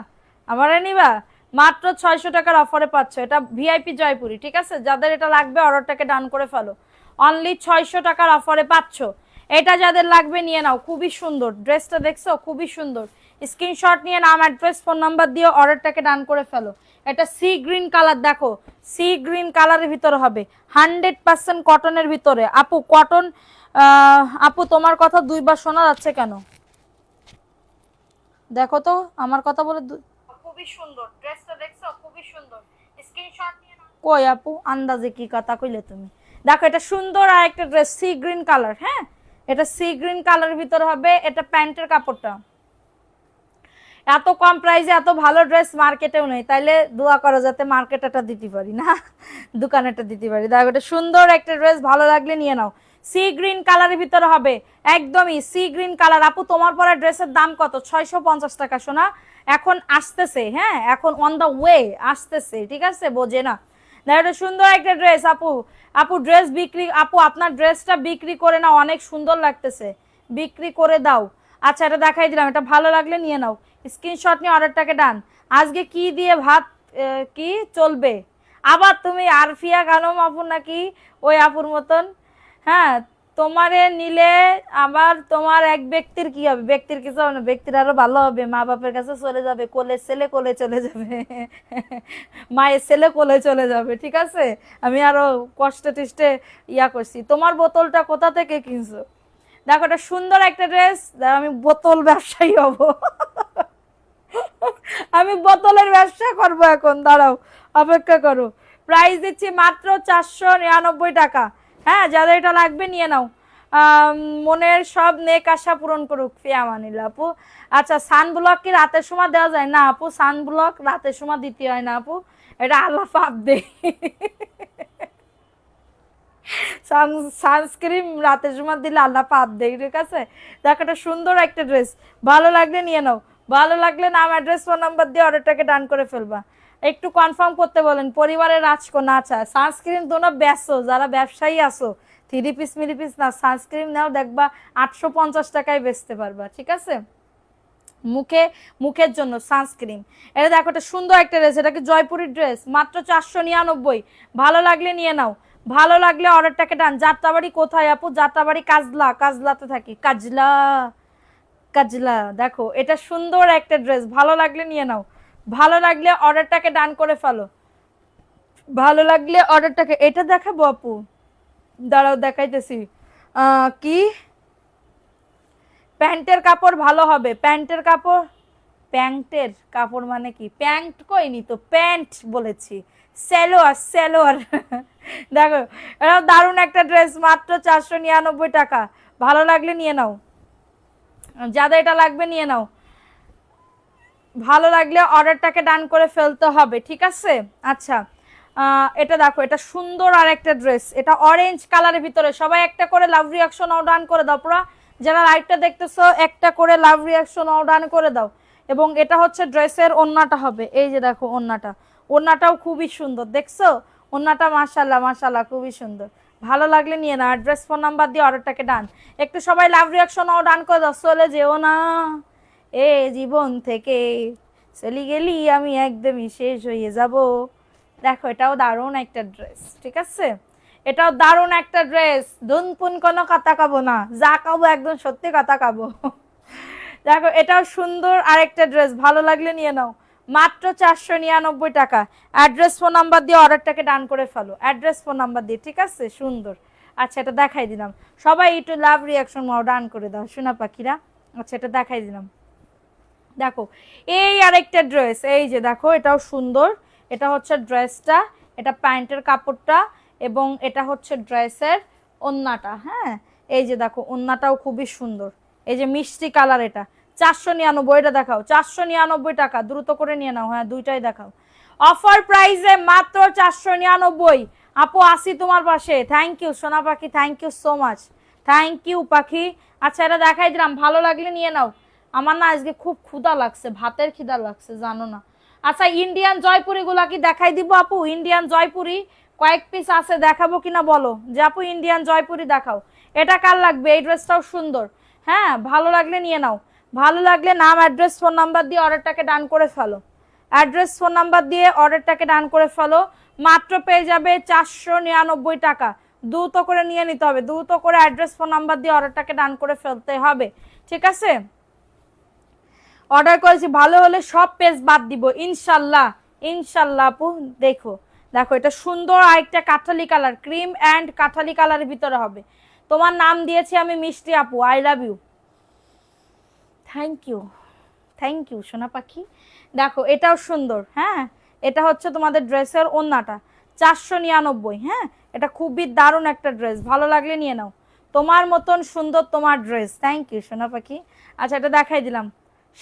S1: আমারে নিবা। মাত্র 600 টাকার অফারে পাচ্ছ, এটা ভিআইপি জয়পুরি। ঠিক আছে, যাদের এটা লাগবে অর্ডারটাকে ডান করে ফেলো, অনলি 600 টাকার অফারে পাচ্ছ। এটা যাদের লাগবে নিয়ে নাও, খুবই সুন্দর ড্রেসটা, দেখছো খুবই সুন্দর। স্ক্রিনশট নিয়ে নাম, অ্যাড্রেস, ফোন নাম্বার দিয়ে অর্ডারটাকে ডান করে ফেলো। এটা সি গ্রিন কালার, দেখো সি গ্রিন কালারের ভিতরে হবে, 100% কটনের ভিতরে। আপু কটন, আপু তোমার কথা দুইবার শোনা যাচ্ছে কেন? দেখো তো আমার কথা বলে খুবই সুন্দর ড্রেসটা, দেখছো খুবই সুন্দর। স্ক্রিনশট নিয়ে নাও। কই আপু আন্দাজে কি কথা কইলে তুমি? দেখো এটা সুন্দর আর একটা ড্রেস, সি গ্রিন কালার। হ্যাঁ, এটা সি গ্রিন কালারের ভিতরে হবে, এটা প্যান্টের কাপড়টা। এত কম প্রাইসে এত ভালো ড্রেস মার্কেটেও নেই, তাইলে দোয়া করো যাতে মার্কেটটা দিতে পারি না, দোকানেটা দিতে পারি। দেখো এটা সুন্দর একটা ড্রেস, ভালো লাগলে নিয়ে নাও। সি গ্রিন কালারের ভিতরে হবে, একদমই সি গ্রিন কালার। আপু তোমার পরা ড্রেসের দাম কত? 650 টাকা সোনা, এখন আসতেছে। হ্যাঁ, এখন অন দা ওয়ে আসতেছে। ঠিক আছে, বোঝে না। দেখো এটা সুন্দর একটা ড্রেস। আপু আপু ড্রেস বিক্রি, আপু আপনার ড্রেসটা বিক্রি করে নাও, অনেক সুন্দর লাগতেছে, বিক্রি করে দাও। আচ্ছা এটা দেখাই দিলাম, এটা ভালো লাগলে নিয়ে নাও। স্ক্রিনশট নিয়ে অর্ডারটাকে ডান। আজকে কি দিয়ে ভাত কি চলবে? আবার তুমি আরফিয়া খানম আপু নাকি ওই আপুর মতন? হ্যাঁ, তোমারে নিলে আবার তোমার এক ব্যক্তির কি হবে? ব্যক্তির কিছু হবে না, ব্যক্তির আরো ভালো হবে, মা বাপের কাছে চলে যাবে, কোলে ছেলে কোলে চলে যাবে মায়ের ছেলে কোলে চলে যাবে, ঠিক আছে? আমি আরো কষ্টে টিষ্টে ইয়া করছি। তোমার বোতলটা কোথা থেকে কিনছো? দেখো এটা সুন্দর একটা ড্রেস, আমি বোতল ব্যবসায়ী হব আমি বোতলের ব্যবসা করব এখন, দাঁড়াও অপেক্ষা করো। প্রাইস দিচ্ছি মাত্র 499 টাকা। হ্যাঁ, যাদের এটা লাগবে নিয়ে নাও। মনের সব নেক আশা পূরণ করুক, ফিয়ামানিল্লাহ আপু। আচ্ছা, সানব্লক কি রাতের সময় দেওয়া যায়? না আপু, সানব্লক রাতের সময় দিতে হয় না আপু, এটা আল্লাহ পাপ দেয় সানস্ক্রিন রাতের সময় দিলে আল্লাহ পাপ দেয়, ঠিক আছে? দেখো এটা সুন্দর একটা ড্রেস, ভালো লাগলে নিয়ে নাও, ভালো লাগলে নাম অ্যাড্রেস ফোন নাম্বার দিয়ে অর্ডারটাকে ডান করে ফেলবা। একটু কনফার্ম করতে বলেন পরিবারের রাজকন্যা। আচ্ছা, সানস্ক্রিন তোমরা ব্যস্ত যারা ব্যবসায়ী আসো, 3 পিস মিলি পিস না, সানস্ক্রিন নাও, দেখবা 850 টাকায় বেচতে পারবা, ঠিক আছে? মুখের জন্য সানস্ক্রিন। এটা দেখো এটা সুন্দর একটা ড্রেস, এটা কি জয়পুরের ড্রেস, মাত্র 499। ভালো লাগলে নিয়ে নাও, ভালো লাগলে অর্ডারটাকে ডান। যাত্রাবাড়ি কোথায় আপু? যাত্রাবাড়ি কাজলা, কাজলাতে থাকি, কাজলা কাজলা। দেখো এটা সুন্দর একটা ড্রেস, ভালো লাগলে নিয়ে নাও, ভালো লাগলে অর্ডারটাকে ডান করে ফেলো, ভালো লাগলে অর্ডারটাকে। এটা দেখাবো আপু, দাঁড়াও দেখাইতেছি। কি প্যান্টের কাপড় ভালো হবে? প্যান্টের কাপড়, প্যান্টের কাপড় মানে কি? প্যান্ট কইনি তো, প্যান্ট বলেছি, সেলোয়ার সেলোয়ার দেখো এটা দারুণ একটা ড্রেস, মাত্র 499 টাকা। ভালো লাগলে নিয়ে নাও, যাদের এটা লাগবে নিয়ে নাও, ভালো লাগলে অর্ডারটাকে ডান করে ফেলতে হবে, ঠিক আছে? আচ্ছা, এটা দেখো এটা সুন্দর আর একটা ড্রেস, এটা অরেঞ্জ কালারের ভিতরে। সবাই একটা করে লাভ রিয়াকশন ডান করে দাও, পুরো যারা লাইভটা দেখতেছো একটা করে লাভ রিয়াকশন ডান করে দাও। এবং এটা হচ্ছে ড্রেসের ওন্নাটা হবে, এই যে দেখো ওন্নাটা, ওন্নাটাও খুবই সুন্দর, দেখছো ওন্নাটা? মাশাআল্লাহ মাশাআল্লাহ, খুবই সুন্দর। ভালো লাগলে নিয়ে নাও, অ্যাড্রেস ফোন নাম্বার দিয়ে অর্ডারটাকে ডান। একটু সবাই লাভ রিয়াকশন ডান করে দাও। চলে যেও না এ জীবন থেকে, চলি গেলি আমি একদমই শেষ হয়ে যাব। দেখো এটাও দারুণ একটা ড্রেস, ঠিক আছে? এটাও দারুণ একটা ড্রেস, দুনপুন কোনো কথা কাবো না, যা কাবো একদম সত্যি কথা কাবো দেখো এটাও সুন্দর আরেকটা ড্রেস, ভালো লাগলে নিয়ে নাও, মাত্র 499 টাকা। অ্যাড্রেস ফোন নাম্বার দিয়ে অর্ডারটাকে ডান করে ফেলো, অ্যাড্রেস ফোন নাম্বার দিয়ে, ঠিক আছে? সুন্দর। আচ্ছা, এটা দেখাই দিলাম, সবাই একটু লাভ রিয়াকশন ডান করে দাও সোনা পাখিরা। আচ্ছা, এটা দেখাই দিলাম। দেখো এই আরেকটা ড্রেস, এই যে দেখো এটাও সুন্দর, এটা হচ্ছে ড্রেসটা, এটা প্যান্টের কাপড়টা, এবং এটা হচ্ছে ড্রেসের ওন্নাটা। হ্যাঁ, এই যে দেখো ওন্নাটাও খুবই সুন্দর, এই যে মিষ্টি কালার, এটা 499। এটা দেখাও, 499 টাকা, দ্রুত করে নিয়ে নাও। হ্যাঁ, দুইটাই দেখাও, অফার প্রাইসে মাত্র 499। আপু আসি তোমার পাশে, থ্যাংক ইউ সোনা পাখি, thank you so much, thank you পাখি। আচ্ছা, এটা দেখাই দিলাম, ভালো লাগলে নিয়ে নাও। আমার না আজকে খুব ক্ষুধা লাগছে, ভাতের খিদা লাগছে, জানো না? আচ্ছা, ইন্ডিয়ান জয়পুরি গুলা কি দেখাই দিব আপু? ইন্ডিয়ান জয়পুরি কয়েক পিস আছে, দেখাবো কিনা বলো? যে আপু ইন্ডিয়ান জয়পুরি দেখাও। এটা কার লাগবে? এই ড্রেসটাও সুন্দর। হ্যাঁ, ভালো লাগলে নিয়ে নাও, ভালো লাগলে নাম অ্যাড্রেস ফোন নাম্বার দিয়ে অর্ডারটাকে ডান করে ফেলো, অ্যাড্রেস ফোন নাম্বার দিয়ে অর্ডারটাকে ডান করে ফেলো। মাত্র পেয়ে যাবে 499 টাকা। দ্রুত করে নিয়ে নিতে হবে, দ্রুত করে অ্যাড্রেস ফোন নাম্বার দিয়ে অর্ডারটাকে ডান করে ফেলতে হবে, ঠিক আছে? অর্ডার করেছি, ভালো হলে সব পেজ বাদ দিব ইনশাল্লাহ, ইনশাল্লাহ আপু। দেখো দেখো এটা সুন্দর আরেকটা কাঠালি কালার, ক্রিম অ্যান্ড কাঠালি কালারের ভিতরে হবে। তোমার নাম দিয়েছি আমি মিষ্টি আপু, I love you, thank you, thank you সোনা পাখি। দেখো এটাও সুন্দর। হ্যাঁ, এটা হচ্ছে তোমাদের ড্রেসের ওন্নাটা, 499। হ্যাঁ, এটা খুবই দারুণ একটা ড্রেস, ভালো লাগলে নিয়ে নাও, তোমার মতন সুন্দর তোমার ড্রেস। থ্যাংক ইউ সোনা পাখি। আচ্ছা, এটা দেখাই দিলাম,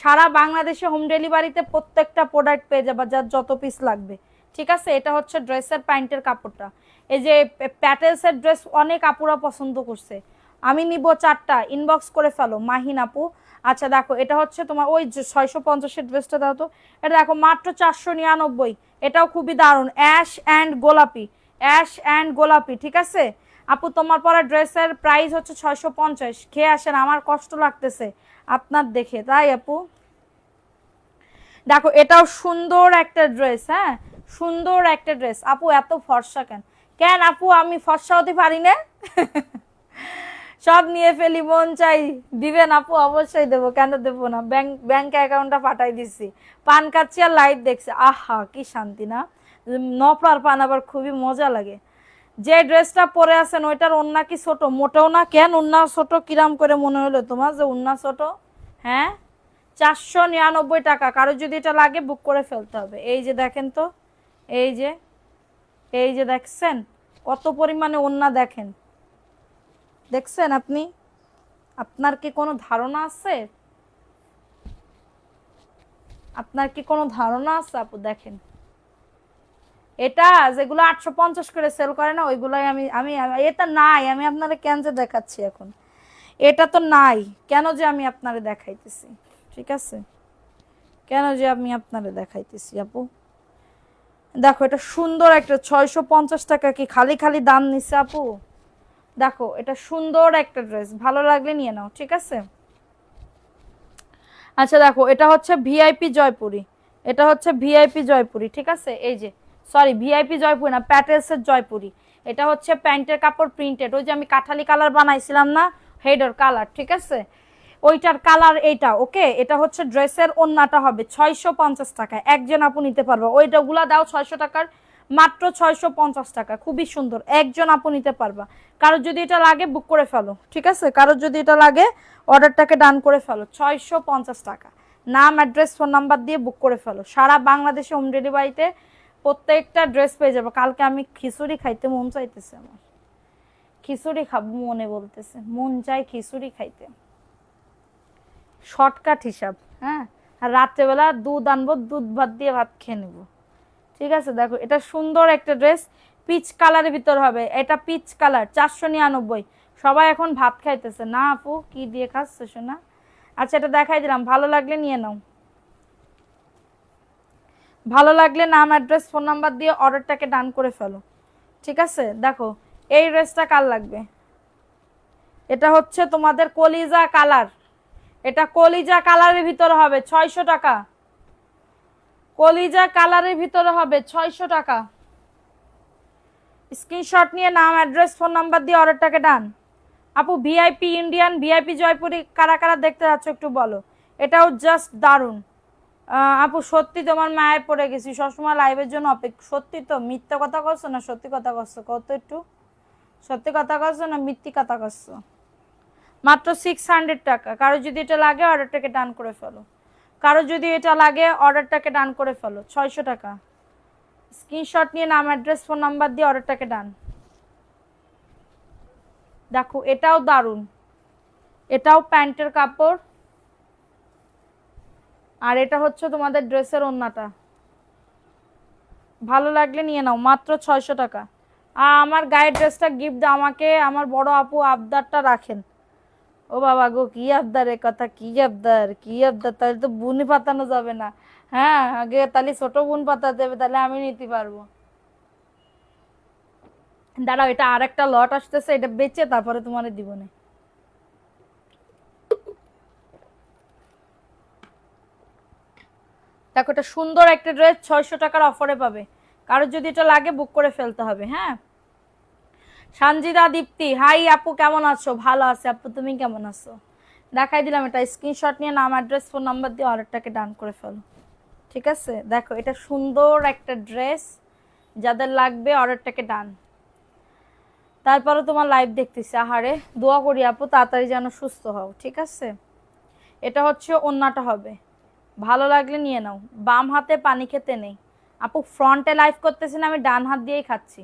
S1: সারা বাংলাদেশে হোম ডেলিভারিতে প্রত্যেকটা প্রোডাক্ট পেয়ে যাবা, যার যত পিস লাগবে, ঠিক আছে? এটা হচ্ছে ড্রেসের প্যান্টের কাপড়টা, এই যে প্যাটেলসের ড্রেস অনেক আপুরা পছন্দ করছে, আমি নিব 4টা, ইনবক্স করে ফেলো মাহিন আপু। আচ্ছা দেখো এটা হচ্ছে তোমার ওই 650-এর ড্রেসটা, দাও তো। এটা দেখো মাত্র 499, এটাও খুবই দারুণ, অ্যাশ অ্যান্ড গোলাপি, অ্যাশ অ্যান্ড গোলাপি, ঠিক আছে আপু? তোমার পরা ড্রেসের প্রাইস হচ্ছে 650। খেয়ে আসেন, আমার কষ্ট লাগতেছে আপনার দেখে, তাই আপু। দেখো এটাও সুন্দর একটা ড্রেস, হ্যাঁ সুন্দর একটা ড্রেস। আপু এত ফর্সা কেন? কেন আপু আমি ফর্সা হতে পারি না? সব নিয়ে ফেলি, মন চাই দিবেন আপু? অবশ্যই দেবো, কেন দেবো না। ব্যাংক অ্যাকাউন্টটা পাঠাই দিচ্ছি। পান খাচ্ছি আর লাইট দেখছি, আহা কি শান্তি না। নপার পান আবার খুবই মজা লাগে। যে ড্রেসটা পরে আছেন ওইটার ওন্না কি ছোট? মোটেও না। কেন ওন্না ছোট কিরাম করে মনে হলো তোমার যে ওন্না ছোট? হ্যাঁ 499 টাকা। কারো যদি এটা লাগে বুক করে ফেলতে হবে। এই যে দেখেন তো, এই যে এই যে দেখছেন কত পরিমাণে ওন্না, দেখেন দেখছেন আপনি? আপনার কি কোনো ধারণা আছে? আপনার কি কোনো ধারণা আছে আপু? দেখেন এটা যেগুলো 850 করে সেল করে না ওইগুলাই আমি আমি এটা নাই, আমি আপনারে কেন যে দেখাচ্ছি এখন। এটা তো নাই, কেন যে আমি আপনারে দেখাইতেছি, ঠিক আছে? কেন যে আমি আপনারে দেখাইতেছি আপু। দেখো এটা সুন্দর একটা 650 টাকা, কি খালি খালি দাম নিছে আপু? দেখো এটা সুন্দর একটা ড্রেস, ভালো লাগলে নিয়ে নাও, ঠিক আছে? আচ্ছা দেখো এটা হচ্ছে ভিআইপি জয়পুরি, এটা হচ্ছে ভিআইপি জয়পুরি, ঠিক আছে? এই যে সরি ভিআইপি জয়পুরি না, প্যাটেলসের জয়পুরি। এটা হচ্ছে প্যান্টের কাপড় প্রিন্টেড, ওই যে আমি কাঠালি কালার বানাইছিলাম না, হেডার কালার, ঠিক আছে? ওইটার কালার এইটা, ওকে? এটা হচ্ছে ড্রেসের ওন্নাটা হবে 650 টাকা। একজন আপু নিতে পারবো, ওইটা গুলা দাও 600 টাকার, মাত্র 650 টাকা, খুবই সুন্দর। একজন আপু নিতে পারবা। কারোর যদি এটা লাগে বুক করে ফেলো, ঠিক আছে? কারোর যদি এটা লাগে অর্ডারটাকে ডান করে ফেলো। 650 টাকা, নাম অ্যাড্রেস ফোন নাম্বার দিয়ে বুক করে ফেলো। সারা বাংলাদেশে হোম ডেলিভারিতে প্রত্যেকটা ড্রেস পেয়ে যাবো। কালকে আমি খিচুড়ি খাইতে মন চাইতেছে আমার, খিচুড়ি খাবো মনে বলতেছে, মন চাই খিচুড়ি খাইতে। শর্টকাট হিসাব, হ্যাঁ। আর রাত্রেবেলা দুধ আনবো, দুধ ভাত দিয়ে ভাত খেয়ে নেবো, ঠিক আছে? দেখো এটা সুন্দর একটা ড্রেস, পিচ কালারের ভিতর হবে। এটা পিচ কালার, 499। সবাই এখন ভাত খাইতেছে না আপু, কি দিয়ে খাচ্ছে শোনা? আচ্ছা এটা দেখাই দিলাম, ভালো লাগলে নিয়ে নাও। ভালো লাগলে নাম অ্যাড্রেস ফোন নাম্বার দিয়ে অর্ডারটাকে ডান করে ফেলো, ঠিক আছে? দেখো এই ড্রেসটা কার লাগবে? এটা হচ্ছে তোমাদের কলিজা কালার, এটা কলিজা কালারের ভিতরে হবে 600 টাকা। কলিজা কালারের ভিতরে হবে 600 টাকা। স্ক্রিনশট নিয়ে নাম অ্যাড্রেস ফোন নাম্বার দিয়ে অর্ডারটাকে ডান। আপু ভিআইপি ইন্ডিয়ান, ভিআইপি জয়পুরি কারা কারা দেখতে যাচ্ছ একটু বলো। এটাও জাস্ট দারুণ। আপু সত্যি তোমার মায়ের পড়ে গেছি, সবসময় লাইভের জন্য অপেক্ষা। সত্যি তো? মিথ্যা কথা করছো না সত্যি কথা করছো? কত একটু সত্যি কথা করছো না মিথ্যি কথা করছো? মাত্র 600 টাকা। কারো যদি এটা লাগে অর্ডারটাকে ডান করে ফেলো। কারো যদি এটা লাগে অর্ডারটাকে ডান করে ফেলো। 600 টাকা। স্ক্রিনশট নিয়ে নাম অ্যাড্রেস ফোন নাম্বার দিয়ে অর্ডারটাকে ডান। দেখো এটাও দারুণ, এটাও প্যান্টের কাপড়, আর এটা হচ্ছে তোমাদের ড্রেসের ওন্নাটা। ভালো লাগলে নিয়ে নাও, মাত্র 600 টাকা। আর আমার গায়ের ড্রেসটা গিফট দাও আমাকে, আমার বড় আপু আবদারটা রাখেন। ও বাবা গো, কি আবদারের কথা, কি আবদার, কি আবদার? তাহলে তো বুনি পাতানো যাবে না। হ্যাঁ আগে তাহলে ছোট বোন পাতা দেবে, তাহলে আমি নিতে পারবো। দাঁড়াও এটা আর একটা লট আসতেছে, এটা বেচে তারপরে তোমার দিব না। দেখো এটা সুন্দর একটা ড্রেস, 600 টাকার অফারে পাবে। কারোর যদি এটা লাগে বুক করে ফেলতে হবে, হ্যাঁ। সঞ্জিদা দীপ্তি, হাই আপু কেমন আছো? ভালো আছে আপু, তুমি কেমন আছো? দেখাই দিলাম, এটা স্ক্রিনশট নিয়ে নাম অ্যাড্রেস ফোন নাম্বার দিয়ে অর্ডারটাকে ডান করে ফেলো, ঠিক আছে? দেখো এটা সুন্দর একটা ড্রেস, যাদের লাগবে অর্ডারটাকে ডান। তারপরে তোমার লাইভ দেখতেছি, আহারে দোয়া করি আপু তাড়াতাড়ি যেন সুস্থ হও, ঠিক আছে? এটা হচ্ছে ওন্নাটা হবে, ভালো লাগলে নিয়ে নাও। বাম হাতে পানি খেতে নেই আপু, ফ্রন্টে লাইভ করতেছি না, আমি ডান হাত দিয়েই খাচ্ছি।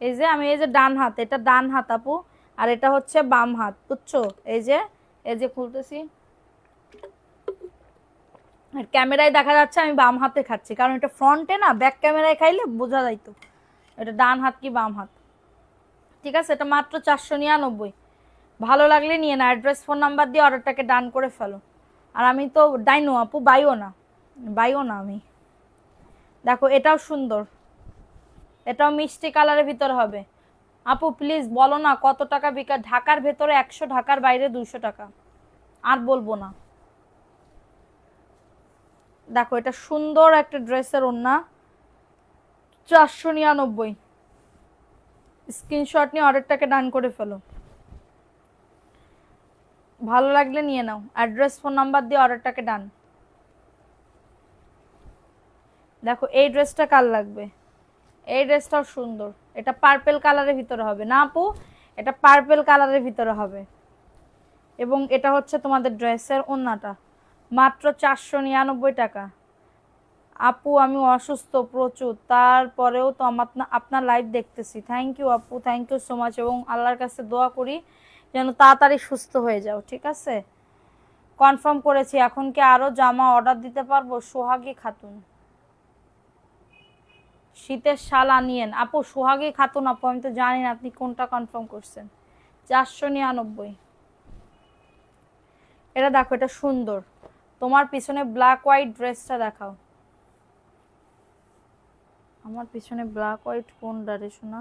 S1: এই যে আমি, এই যে ডান হাত, এটা ডান হাত আপু, আর এটা হচ্ছে বাম হাত, বুঝছো? এই যে, এই যে খুলতেছি, আর ক্যামেরায় দেখা যাচ্ছে আমি বাম হাতে খাচ্ছি, কারণ এটা ফ্রন্টে না, ব্যাক ক্যামেরায় খাইলে বোঝা যাইতো এটা ডান হাত কি বাম হাত, ঠিক আছে? এটা মাত্র 499। ভালো লাগলে নিয়ে না, অ্যাড্রেস ফোন নাম্বার দিয়ে অর্ডারটাকে ডান করে ফেলো। আর আমি তো ডাইনো আপু, বাইও না, বাইও না আমি। দেখো এটাও সুন্দর, এটাও মিষ্টি কালারের ভিতর হবে। আপু প্লিজ বলো না কত টাকা বিকা? ঢাকার ভেতরে 100, ঢাকার বাইরে 200 টাকা। আর বলবো না। দেখো এটা সুন্দর একটা ড্রেসের ওড়না, 499। স্ক্রিনশট নিয়ে অর্ডারটাকে ডান করে ফেলো। ভালো লাগলে নিয়ে নাও, অ্যাড্রেস ফোন নাম্বার দিয়ে অর্ডারটাকে ডান। দেখো এই ড্রেসটা কার লাগবে, এই ড্রেসটাও সুন্দর, এটা পার্পেল কালারের ভিতরে হবে না আপু, এটা পার্পেল কালারের ভিতরে হবে, এবং এটা হচ্ছে তোমাদের ড্রেসের ওড়নাটা, মাত্র 499 টাকা। আপু আমি অসুস্থ প্রচুর, তারপরেও তো আপনার লাইভ দেখতেছি। থ্যাংক ইউ আপু, থ্যাংক ইউ সো মাচ, এবং আল্লাহর কাছে দোয়া করি যেন তাড়াতাড়ি সুস্থ হয়ে যাও, ঠিক আছে? কনফার্ম করেছি। এখন কি আরো জামা অর্ডার দিতে পারবো? সোহাগী খাতুন, শীতের শাল আনিয়েন। আপু সোহাগী খাতুন আপু, আমি তো জানি না আপনি কোনটা কনফার্ম করছেন। 499। এটা দেখো, এটা সুন্দর, তোমার পিছনে ব্ল্যাক হোয়াইট ড্রেসটা দেখাও। আমার পিছনে ব্ল্যাক হোয়াইট কোনটা রে শোনা?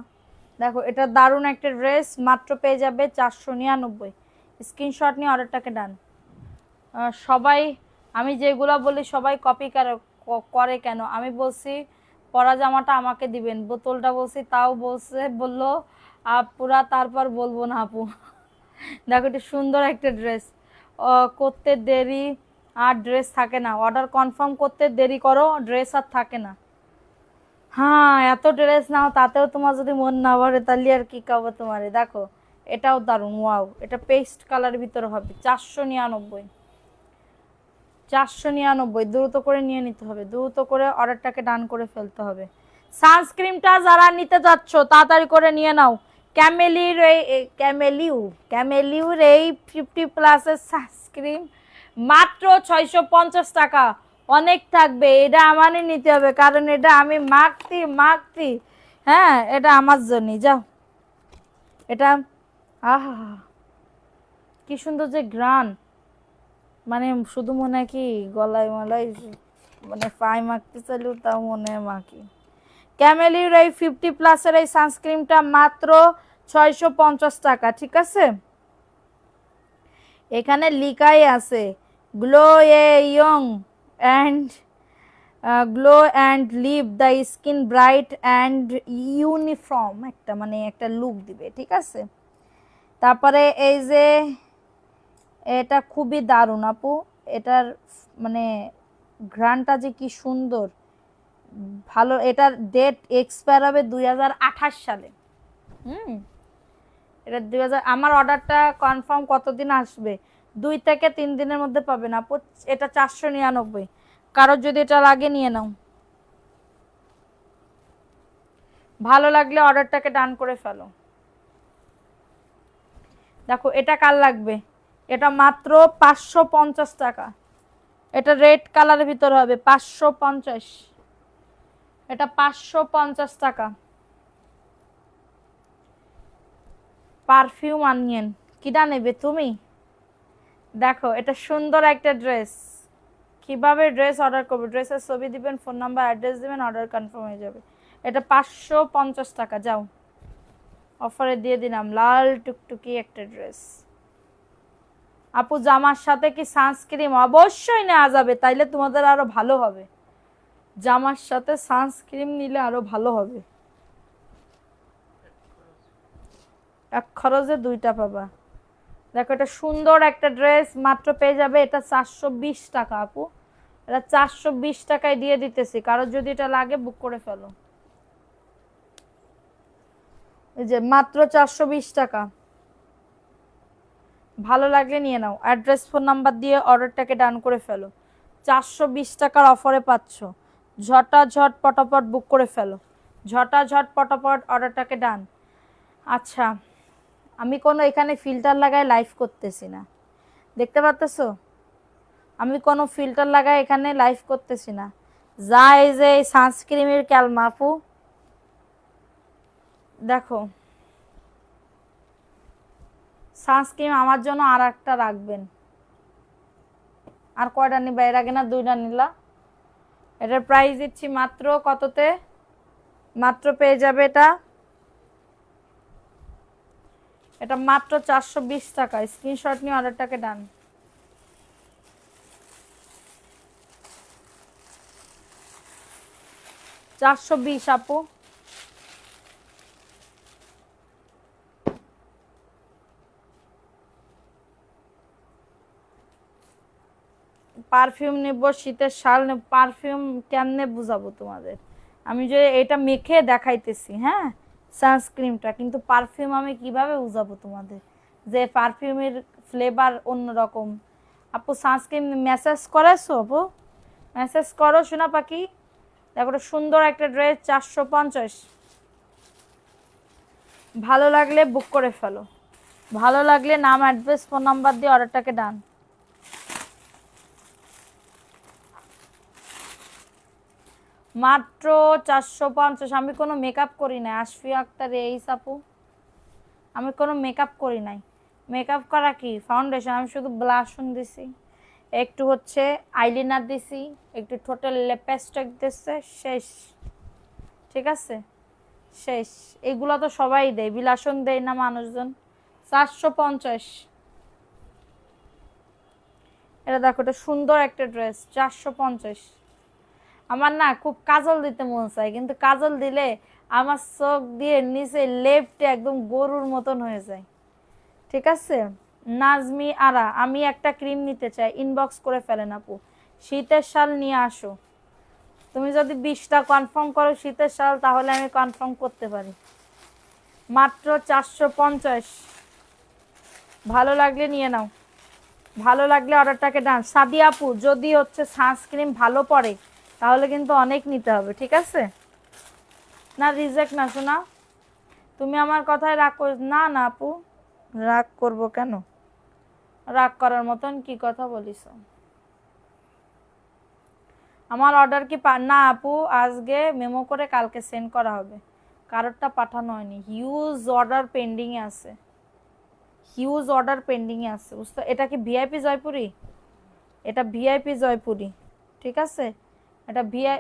S1: দেখো এটা দারুণ একটা ড্রেস, মাত্র পেয়ে যাবে 499। স্ক্রিনশট নিয়ে অর্ডারটাকে ডান। সবাই, আমি যেগুলো বলি সবাই কপি করে কেন? আমি বলছি পরা জামাটা আমাকে দিবেন, বোতলটা বলছি তাও বললো আপুরা, তারপর বলবো না আপু। দেখো এটা সুন্দর একটা ড্রেস, করতে দেরি আর ড্রেস থাকে না, অর্ডার কনফার্ম করতে দেরি করো, ড্রেস আর থাকে না। হ্যাঁ এত ড্রেস নাও, তাতেও তোমার যদি মন না ভরে তাহলে আর কি খাবো তোমারে। দেখো এটাও দারুণ, ওয়াও, এটা পেস্ট কালারের ভিতরে হবে, 499। 499, দ্রুত করে নিয়ে নিতে হবে, দ্রুত করে অর্ডারটাকে ডান করে ফেলতে হবে। সানস্ক্রিনটা যারা নিতে যাচ্ছ তাড়াতাড়ি করে নিয়ে নাও। ক্যামেলিউর এই 50+ সানস্ক্রিন মাত্র 650 টাকা। অনেক থাকবে, এটা আমারই নিতে হবে, কারণ এটা আমি মাখতি। হ্যাঁ এটা আমার জন্যই। যাও এটা, আহা কি সুন্দর যে গ্রান, মানে শুধু মনে হয় কি গলায় মলায় মানে পায়ে মাখতে চাইলেও তাও মনে হয় মাখি। ক্যামেলির এই 50+ এই সানস্ক্রিনটা মাত্র 650 টাকা, ঠিক আছে? এখানে লিখাই আছে glow a young and glow and live the skin bright and uniform, একটা মানে একটা লুক দিবে, ঠিক আছে? তারপরে এই যে এটা খুবই দারুণ আপু, এটার মানে ঘ্রাণটা যে কি সুন্দর, ভালো। এটার ডেট এক্সপায়ার হবে 2028 সালে। এটা 2000। আমার অর্ডারটা কনফার্ম কতদিন আসবে? 2 থেকে 3 দিনের মধ্যে পাবেন আপু। এটা 499, কারোর যদি এটা লাগে নিয়ে নাও। ভালো লাগলে অর্ডারটাকে ডান করে ফেলো। দেখো এটা কার লাগবে, এটা মাত্র 550 টাকা, এটা রেড কালারের ভিতরে হবে, 550। এটা 550 টাকা। পারফিউম আনিয়েন, কিটা নেবে তুমি? দেখো এটা সুন্দর একটা ড্রেস, কিভাবে ড্রেস অর্ডার করবে? ড্রেসের ছবি দিবেন, ফোন নাম্বার অ্যাড্রেস দিবেন, অর্ডার কনফার্ম হয়ে যাবে। এটা 550 টাকা। যাও অফারে দিয়ে দিলাম, লাল টুকটুকি একটা ড্রেস। আপু জামার সাথে কি সানস্ক্রিন? অবশ্যই নেওয়া যাবে, তাইলে তোমাদের আরো ভালো হবে। জামার সাথে সানস্ক্রিন নিলে আরো ভালো হবে, এক খরচে দুইটা পাবা। দেখো এটা সুন্দর একটা ড্রেস, মাত্র পেয়ে যাবে এটা 420 টাকা আপু। এটা 420 টাকায় দিয়ে দিতেছি, কারোর যদি এটা লাগে বুক করে ফেলো। এই যে মাত্র 420 টাকা, ভালো লাগলে নিয়ে নাও। অ্যাড্রেস ফোন নাম্বার দিয়ে অর্ডারটাকে ডান করে ফেলো। 420 টাকার অফারে পাচ্ছ, ঝটাঝট পটাপট বুক করে ফেলো, ঝটাঝট পটাপট অর্ডারটাকে ডান। আচ্ছা আমি কোনো এখানে ফিল্টার লাগাই লাইভ করতেছি না, দেখতে পাচ্তেছো? আমি কোনো ফিল্টার লাগাই এখানে লাইভ করতেছি না, যা এই যে সানস্ক্রিনের ক্যালমা আপু। দেখো সানস্ক্রিন আমার জন্য আর একটা রাখবেন। আর কয়টা নিবা? এর আগে না 2টা নিলা। এটার প্রাইস দিচ্ছি মাত্র কততে? মাত্র পেয়ে যাবে এটা মাত্র 420 টাকা। স্ক্রিনশট নিয়ে অর্ডারটাকে ডান। 420 আপু। পারফিউম নেব, শীতের শাল নেব, পারফিউম কেমনে বুঝাবো তোমাদের? আমি যে এটা মেখে দেখাইতেছি, হ্যাঁ সানস্ক্রিনটা, কিন্তু পারফিউম আমি কিভাবে বুঝাবো তোমাদের যে পারফিউমের ফ্লেভার অন্যরকম? আপু সানস্ক্রিন মেসেজ করেছো আপু? মেসেজ করো সোনা পাখি। দেখো এটা সুন্দর একটা ড্রেস, 450। ভালো লাগলে বুক করে ফেলো, ভালো লাগলে নাম অ্যাড্রেস ফোন নাম্বার দিয়ে অর্ডারটাকে ডান। মাত্র 450। আমি কোনো মেকআপ করি না আশফিয়া আক্তার এই আপু, আমি কোনো মেকআপ করি নাই। মেকআপ করা কি ফাউন্ডেশন, আমি শুধু ব্লাশন দিছি, একটু হচ্ছে আইলাইনার দিছি, একটু ঠোঁটের লিপস্টিক দিছে, শেষ। ঠিক আছে, শেষ। এগুলো তো সবাই দেয়, বিলাসন দেয় না মানুষজন। 450। এটা দেখো, এটা সুন্দর একটা ড্রেস, 450। আমার না খুব কাজল দিতে মন চায়, কিন্তু কাজল দিলে আমার চোখ দিয়ে নিচে লেফটে একদম গরুর মতন হয়ে যায়। ঠিক আছে, নাজমি আরা, আমি একটা ক্রিম নিতে চাই, ইনবক্স করে ফেলেন আপু। শীতের শাল নিয়ে আসো। তুমি যদি 20টা কনফার্ম করো শীতের শাল, তাহলে আমি কনফার্ম করতে পারি। মাত্র 450। ভালো লাগলে নিয়ে নাও, ভালো লাগলে অর্ডারটাকে ডান। সাদিয়া আপু, যদি হচ্ছে সানস্ক্রিন ভালো পড়ে তাহলে কিন্তু অনেক নিতে হবে, ঠিক আছে? না রিজেক্ট না শোনা, তুমি আমার কথায় রাগ কর না। না আপু, রাগ করব কেন? রাগ করার মতন কি কথা বলিস? আমার অর্ডার কি না আপু, আজকে মেমো করে কালকে সেন্ড করা হবে, কারোরটা পাঠানো হয়নি। হিউজ অর্ডার পেন্ডিং এ আছে, হিউজ অর্ডার পেন্ডিং এ আছে, বুঝতে? এটা কি ভিআইপি জয়পুরি? এটা ভিআইপি জয়পুরি, ঠিক আছে? এটা ভিআই,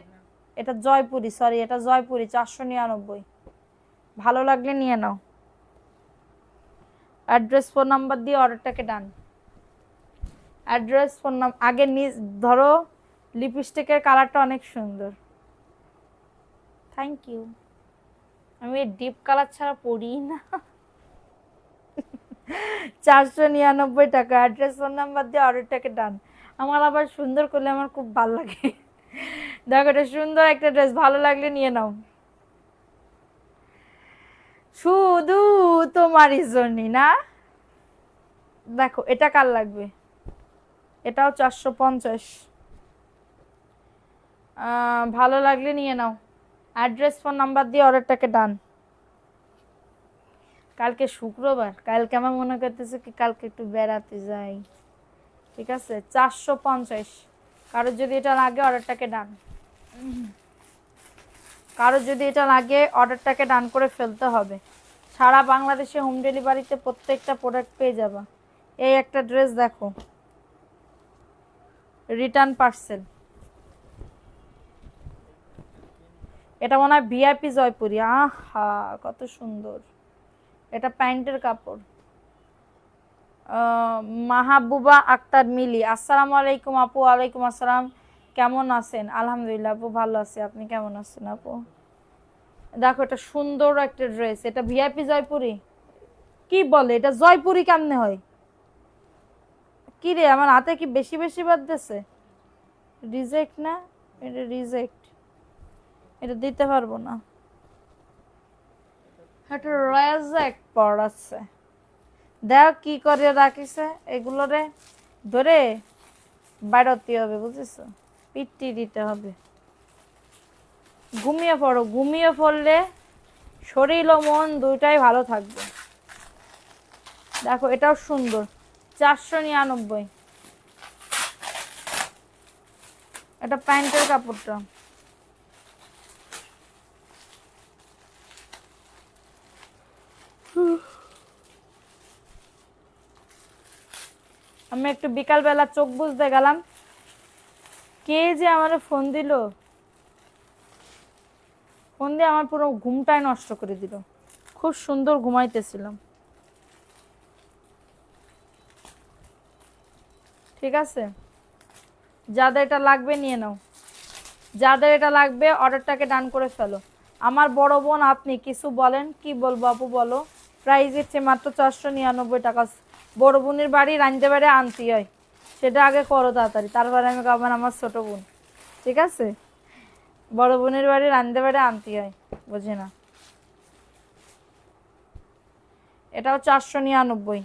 S1: এটা জয়পুরি, সরি এটা জয়পুরি, 499। ভালো লাগলে নিয়ে নাও, অ্যাড্রেস ফোন নাম্বার দিয়ে অর্ডারটাকে ডান। অ্যাড্রেস ফোন নাম্বার আগে নিজ ধরো। লিপস্টিকের কালারটা অনেক সুন্দর, থ্যাংক ইউ। আমি ডিপ কালার ছাড়া পরি না। 499 টাকা, অ্যাড্রেস ফোন নাম্বার দিয়ে অর্ডারটাকে ডান। আমার আবার সুন্দর করলে আমার খুব ভালো লাগে। দেখো এটা সুন্দর একটা ড্রেস, ভালো লাগলে নিয়ে নাও, শুধু তোমারই জন্য না। দেখো এটা কার লাগবে, এটাও 450। ভালো লাগলে নিয়ে নাও, অ্যাড্রেস ফোন নাম্বার দিয়ে অর্ডারটাকে ডান। কালকে শুক্রবার, কালকে আমার মনে করতেছে কি কালকে একটু বেড়াতে যাই, ঠিক আছে? 450। কারোর যদি এটা লাগে অর্ডারটাকে ডান, কারোর যদি এটা লাগে অর্ডারটাকে ডান করে ফেলতে হবে। সারা বাংলাদেশে হোম ডেলিভারিতে প্রত্যেকটা প্রোডাক্ট পেয়ে যাবা। এই একটা ড্রেস দেখো, রিটার্ন পার্সেল, এটা মনে হয় ভিআইপি জয়পুরি। আহা কত সুন্দর, এটা প্যান্টের কাপড়। মাহবুবা আক্তার মিলি, আসসালামু আলাইকুম আপু। ওয়ালাইকুম আসসালাম, কেমন আছেন? আলহামদুলিল্লাহ আপু, ভালো আছি, আপনি কেমন আছেন আপু? দেখো এটা সুন্দর একটা ড্রেস, এটা ভিআইপি জয়পুরি। কি বলে এটা জয়পুরি কেমনে হয়? কি রে, আমার হাতে কি বেশি বেশি বাজতেছে? রিজেক্ট না, এটা রিজেক্ট, এটা দিতে পারবো না, এটা রেজেক্ট পড়াচ্ছে। দেখ কি করে রাখিছে, এগুলোরে ধরে বাড়াতে হবে, বুঝেছো? পিটি দিতে হবে। ঘুমিয়ে পড়ো, ঘুমিয়ে পড়লে শরীর ও মন দুইটাই ভালো থাকবে। দেখো এটাও সুন্দর, 499। এটা প্যান্টের কাপড়টা। আমি একটু বিকালবেলা চোখ বুঝতে গেলাম, কে যে আমার ফোন দিল, ফোন দিয়ে আমার পুরো ঘুমটাই নষ্ট করে দিল। খুব সুন্দর ঘুমাইতেছিলাম, ঠিক আছে? যাদের এটা লাগবে নিয়ে নাও, যাদের এটা লাগবে অর্ডারটাকে ডান করে ফেলো। আমার বড় বোন আপনি কিছু বলেন, কি বলবো আপু বলো? প্রাইস হচ্ছে মাত্র 499 টাকা। বড় বোনের বাড়ি রাঁধতে বাড়ি আনতে হয়, সেটা আগে করো তাড়াতাড়ি, তারপরে আমি খাবেন আমার ছোট বোন, ঠিক আছে? বড় বোনের বাড়ি রাঁধতে বাড়ি আনতে হয়, বুঝি না। এটাও 499।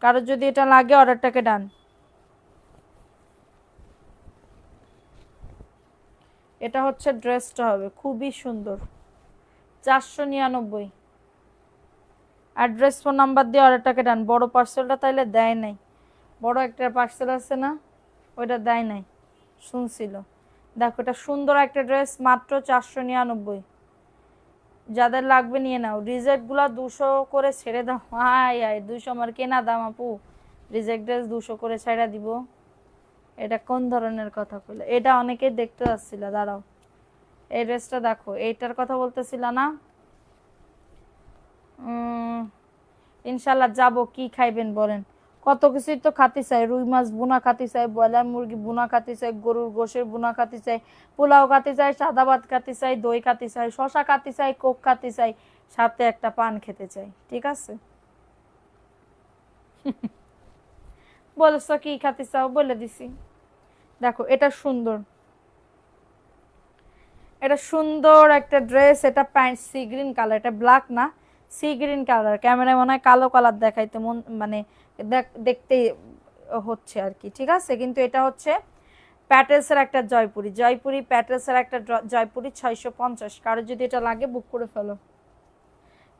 S1: কারোর যদি এটা লাগে অর্ডারটাকে ডান। এটা হচ্ছে ড্রেসটা হবে খুবই সুন্দর, 499। অ্যাড্রেস ফোন নাম্বার দিয়ে অর্ডারটাকে ডান। বড় পার্সেলটা তাইলে দেয় নাই, বড় একটা পার্সেল আছে না, ওইটা দেয় নাই শুনছিল। দেখো এটা সুন্দর একটা ড্রেস, মাত্র 499। যাদের লাগবে নিয়ে নাও। রিজেক্টগুলো 200 করে ছেড়ে দাও। আয় আয় 200 আমার কেনা দাম আপু, রিজেক্ট ড্রেস 200 করে ছেড়ে দিব? এটা কোন ধরনের কথা কইলে? এটা অনেকেই দেখতে আসছিল, দাঁড়াও এই ড্রেসটা দেখো, এইটার কথা বলতেছিল না? ইনশাল্লাহ যাব। কি খাইবেন বলেন? কত কিছুই তো খাতে চাই, রুই মাছ বুনা খাতে চাই, ব্রয়লার মুরগি বুনা খাতে চাই, গরুর গোশের বুনা খাতে চাই, পোলাও খাতে চাই, সাদা ভাত খাতে চাই, দই খাতে চাই, শশা খাতে চাই, কোক খাতে চাই, সাথে একটা পান খেতে চাই, ঠিক আছে? বলছো কি খাতে চাও, বলে দিছি। দেখো এটা সুন্দর, এটা সুন্দর একটা ড্রেস। এটা প্যান্ট সি গ্রিন কালার, এটা ব্ল্যাক না, সি গ্রিন কালার। ক্যামেরায় মনে হয় কালো কালার দেখাইতে মন মানে দেখতে হচ্ছে আর কি, ঠিক আছে? কিন্তু এটা হচ্ছে প্যাটেলসের একটা জয়পুরি, জয়পুরি প্যাটেলসের একটা জয়পুরি, 650। কারোর যদি এটা লাগে বুক করে ফেলো,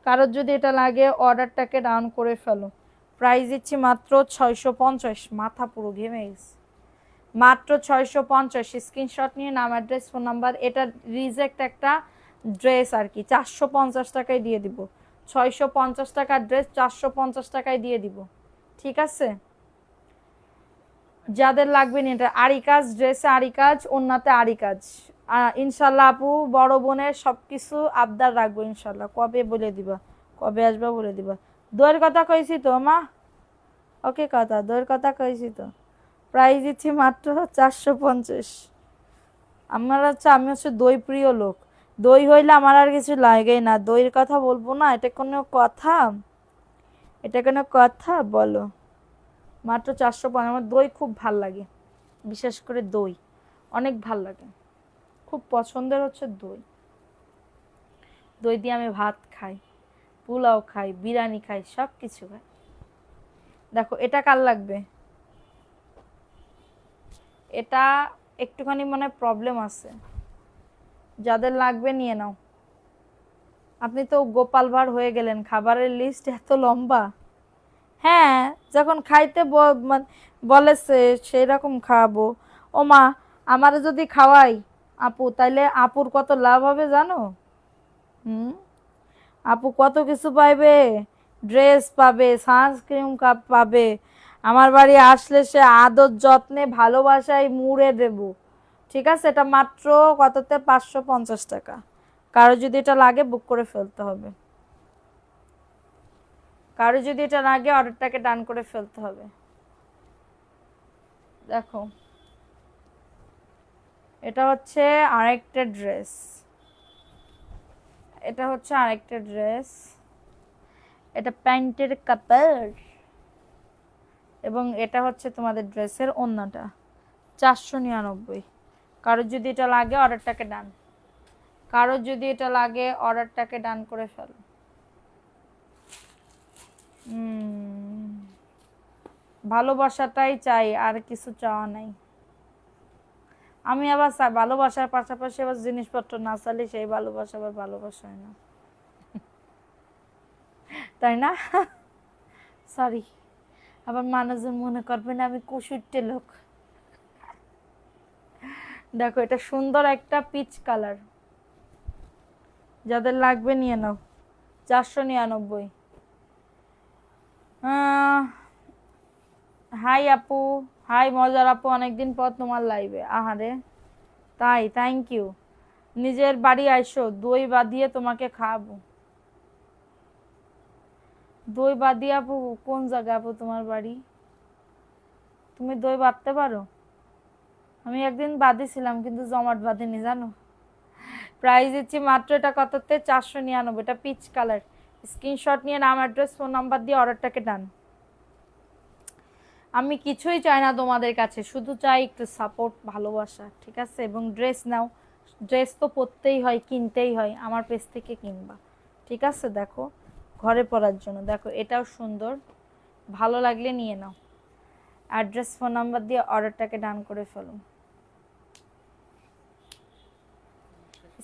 S1: কারোর যদি এটা লাগে অর্ডারটাকে ডাউন করে ফেলো। প্রাইস দিচ্ছি মাত্র 650। মাথা পুরো ঘেমে গেছে। মাত্র 650। স্ক্রিনশট নিয়ে নাম, অ্যাড্রেস, ফোন নাম্বার। এটা রিজেক্ট একটা ড্রেস আর কি, 450 টাকায় দিয়ে দিব। 650 টাকার ড্রেস 450 টাকায় দিয়ে দিব, ঠিক আছে? যাদের লাগবে না, এটা আরি কাজ, ড্রেসে আরি কাজ, ওন্নাতে আরি কাজ। ইনশাল্লাহ আপু বড় বোনের সবকিছু আবদার রাখবো ইনশাল্লাহ। কবে বলে দিবা, কবে আসবা বলে দিবা। দইয়ের কথা কইছি তো মা, ওকে কথা, দইয়ের কথা কইছি তো। প্রাইস দিচ্ছি মাত্র 450। আমার হচ্ছে, আমি হচ্ছে দই প্রিয় লোক। দই হইলে আমার আর কিছু লাগেই না। দইয়ের কথা বলবো না, এটা কোনো কথা? এটা কোনো কথা বলো? মাত্র 450। আমার দই খুব ভাল লাগে, বিশেষ করে দই অনেক ভাল লাগে। খুব পছন্দের হচ্ছে দই। দই দিয়ে আমি ভাত খাই, পোলাও খাই, বিরিয়ানি খাই, সব কিছু খাই। দেখো এটা কার লাগবে? এটা একটুখানি মনে প্রবলেম আছে, যাদের লাগবে নিয়ে নাও। আপনি তো গোপাল ভাঁড় হয়ে গেলেন, খাবারের লিস্ট এত লম্বা। হ্যাঁ, যখন খাইতে বলেছে সেই রকম খাওয়াবো। ও মা, আমারে যদি খাওয়াই আপু, তাইলে আপুর কত লাভ হবে জানো? হুম, আপু কত কিছু পাইবে, ড্রেস পাবে, সানস্ক্রিন কাপ পাবে। আমার বাড়ি আসলে সে আদর যত্নে ভালোবাসায় মুড়ে দেব, ঠিক আছে? এটা মাত্র কততে? 550 টাকা। কারো যদি এটা লাগে বুক করে ফেলতে হবে, কারো যদি এটা লাগে অর্ডারটাকে ডান করে ফেলতে হবে। দেখো এটা হচ্ছে আরেকটা ড্রেস, এটা হচ্ছে আরেকটা ড্রেস। এটা প্যান্টের কাপড়, এবং এটা হচ্ছে তোমাদের ড্রেসের ওড়নাটা, 499। কারোর যদি এটা লাগে অর্ডারটাকে ডান, কারোর যদি এটা লাগে অর্ডারটাকে ডান করে ফেলো। ভালোবাসাটাই চাই, আর কিছু চাওয়া নাই। আমি আবার ভালোবাসার পাশাপাশি আবার জিনিসপত্র না চাইলে সেই ভালোবাসা আবার ভালোবাসা হয় না, তাই না? সরি, আবার মানুষজন মনে করবে না আমি কুসুট্টে লোক। দেখো এটা সুন্দর একটা পিচ কালার, যাদের লাগবে নিয়ে নাও। 499। হাই আপু, হাই মজার আপু, অনেকদিন পর তোমার লাইভে। আহারে, তাই? Thank you. নিজের বাড়ি আইসো, দই বাঁধিয়ে তোমাকে খাওয়াবো। দই বাঁধিয়ে আপু কোন জায়গা আপু তোমার বাড়ি? তুমি দই বাঁধতে পারো? আমি একদিন বাঁধিছিলাম কিন্তু জমাট বাঁধিনি জানো। প্রাইস দিচ্ছি মাত্র এটা কততে, 499। এটা পিচ কালার। স্ক্রিনশট নিয়ে নাম, অ্যাড্রেস, ফোন নাম্বার দিয়ে অর্ডারটাকে ডান। আমি কিছুই চাই না তোমাদের কাছে, শুধু চাই একটু সাপোর্ট, ভালোবাসা, ঠিক আছে? এবং ড্রেস নাও, ড্রেস তো পরতেই হয়, কিনতেই হয়, আমার পেজ থেকে কিনবা, ঠিক আছে? দেখো ঘরে পরার জন্য, দেখো এটাও সুন্দর, ভালো লাগলে নিয়ে নাও। অ্যাড্রেস, ফোন নাম্বার দিয়ে অর্ডারটাকে ডান করে ফেলুন।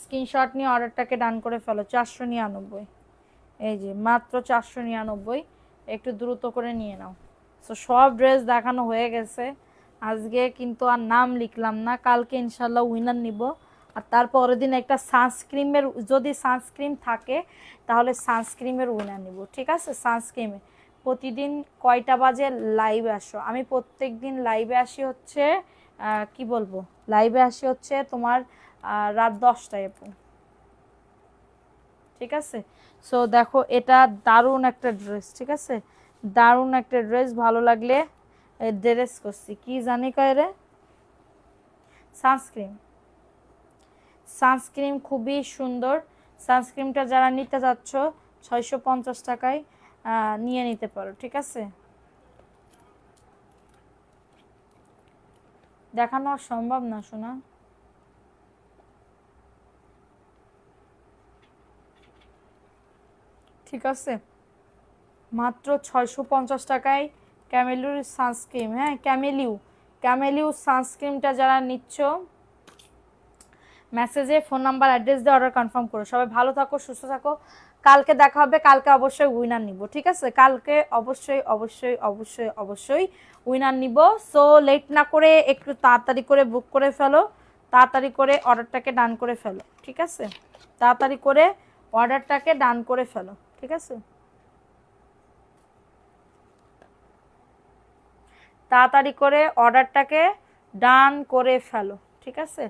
S1: স্ক্রিনশট নিয়ে অর্ডারটাকে ডান করে ফেলো। 499, এই যে মাত্র 499, একটু দ্রুত করে নিয়ে নাও। সো সব ড্রেস দেখানো হয়ে গেছে, আজকে কিন্তু আর নাম লিখলাম না, কালকে ইনশাল্লাহ উইনার নিব। আর তারপরের দিন একটা সানস্ক্রিমের, যদি সানস্ক্রিন থাকে তাহলে সানস্ক্রিমের উইনার নিব, ঠিক আছে? সানস্ক্রিমে প্রতিদিন কয়টা বাজে লাইভে আসো? আমি প্রত্যেক দিন লাইভে আসি হচ্ছে কি বলবো, লাইভে আসি হচ্ছে তোমার রাত 10টায়, ঠিক আছে? সো দেখো এটা দারুণ একটা ড্রেস, ঠিক আছে? দারুণ একটা ড্রেস, ভালো লাগলে ড্রেস করছি কি জানি কয় রে, সানস্ক্রিন। সানস্ক্রিন খুবই সুন্দর। সানস্ক্রিনটা যারা নিতে যাচ্ছ 650 টাকায় নিয়ে নিতে পারো, ঠিক আছে? দেখানো সম্ভব না শোনা। ঠিক আছে, মাত্র 650 টাকায় ক্যামেলিউর সানস্ক্রিন। হ্যাঁ, ক্যামেলিউ সানস্ক্রিনটা যারা নিচ্ছ মেসেজে ফোন নাম্বার, অ্যাড্রেস দিয়ে অর্ডার কনফার্ম করো। সবাই ভালো থাকো, সুস্থ থাকো, কালকে দেখা হবে। কালকে অবশ্যই উইনার নিব, ঠিক আছে? কালকে অবশ্যই অবশ্যই অবশ্যই অবশ্যই উইনার নিব। সো লেট না করে একটু তাড়াতাড়ি করে বুক করে ফেলো, তাড়াতাড়ি করে অর্ডারটাকে ডান করে ফেলো, ঠিক আছে? তাড়াতাড়ি করে অর্ডারটাকে ডান করে ফেলো, ঠিক আছে? তাড়াতাড়ি করে অর্ডারটাকে ডান করে ফেলো, ঠিক আছে?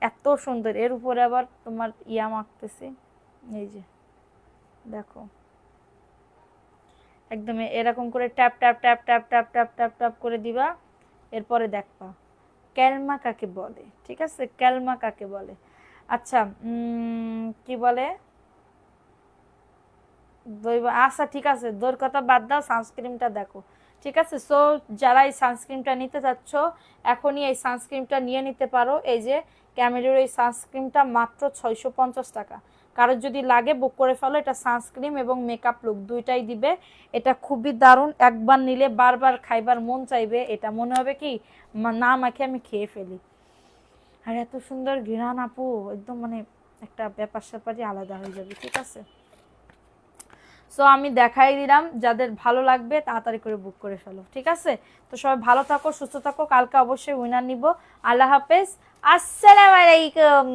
S1: এত সুন্দর, এর উপরে আবার তোমার ইয়া মাখতেছি, এই যে দেখো, একদম এরকম করে tap tap tap tap tap tap tap tap করে দিবা। এরপরে দেখবা ক্যালমা কাকে বলে, ঠিক আছে? ক্যালমা কাকে বলে? আচ্ছা, কি বলে, আচ্ছা ঠিক আছে, দোর কথা বাদ দাও, সানস্ক্রিনটা দেখো, ঠিক আছে? সো যারা এই সানস্ক্রিনটা নিতে চাচ্ছ এখনই এই সানস্ক্রিনটা নিয়ে নিতে পারো। এই যে ক্যামেলিউর এই সানস্ক্রিনটা মাত্র 650 টাকা। কারোর যদি লাগে বুক করে ফেলো, এটা সানস্ক্রিন এবং মেকআপ লুক দুইটাই দিবে। এটা খুবই দারুণ, একবার নিলে বারবার খাইবার মন চাইবে, এটা মনে হবে কি না মাখে আমি খেয়ে ফেলি। আর এত সুন্দর ঘ্রাণ আপু, একদম মানে একটা ব্যাপার স্যাপারই আলাদা হয়ে যাবে, ঠিক আছে? সো আমি দেখাই দিলাম, যাদের ভালো লাগবে তাড়াতাড়ি করে বুক করে ফেলো, ঠিক আছে? তো সবাই ভালো থাকো, সুস্থ থাকো, কালকে অবশ্যই উইনার নিব। আল্লাহ হাফেজ, আসসালামু আলাইকুম।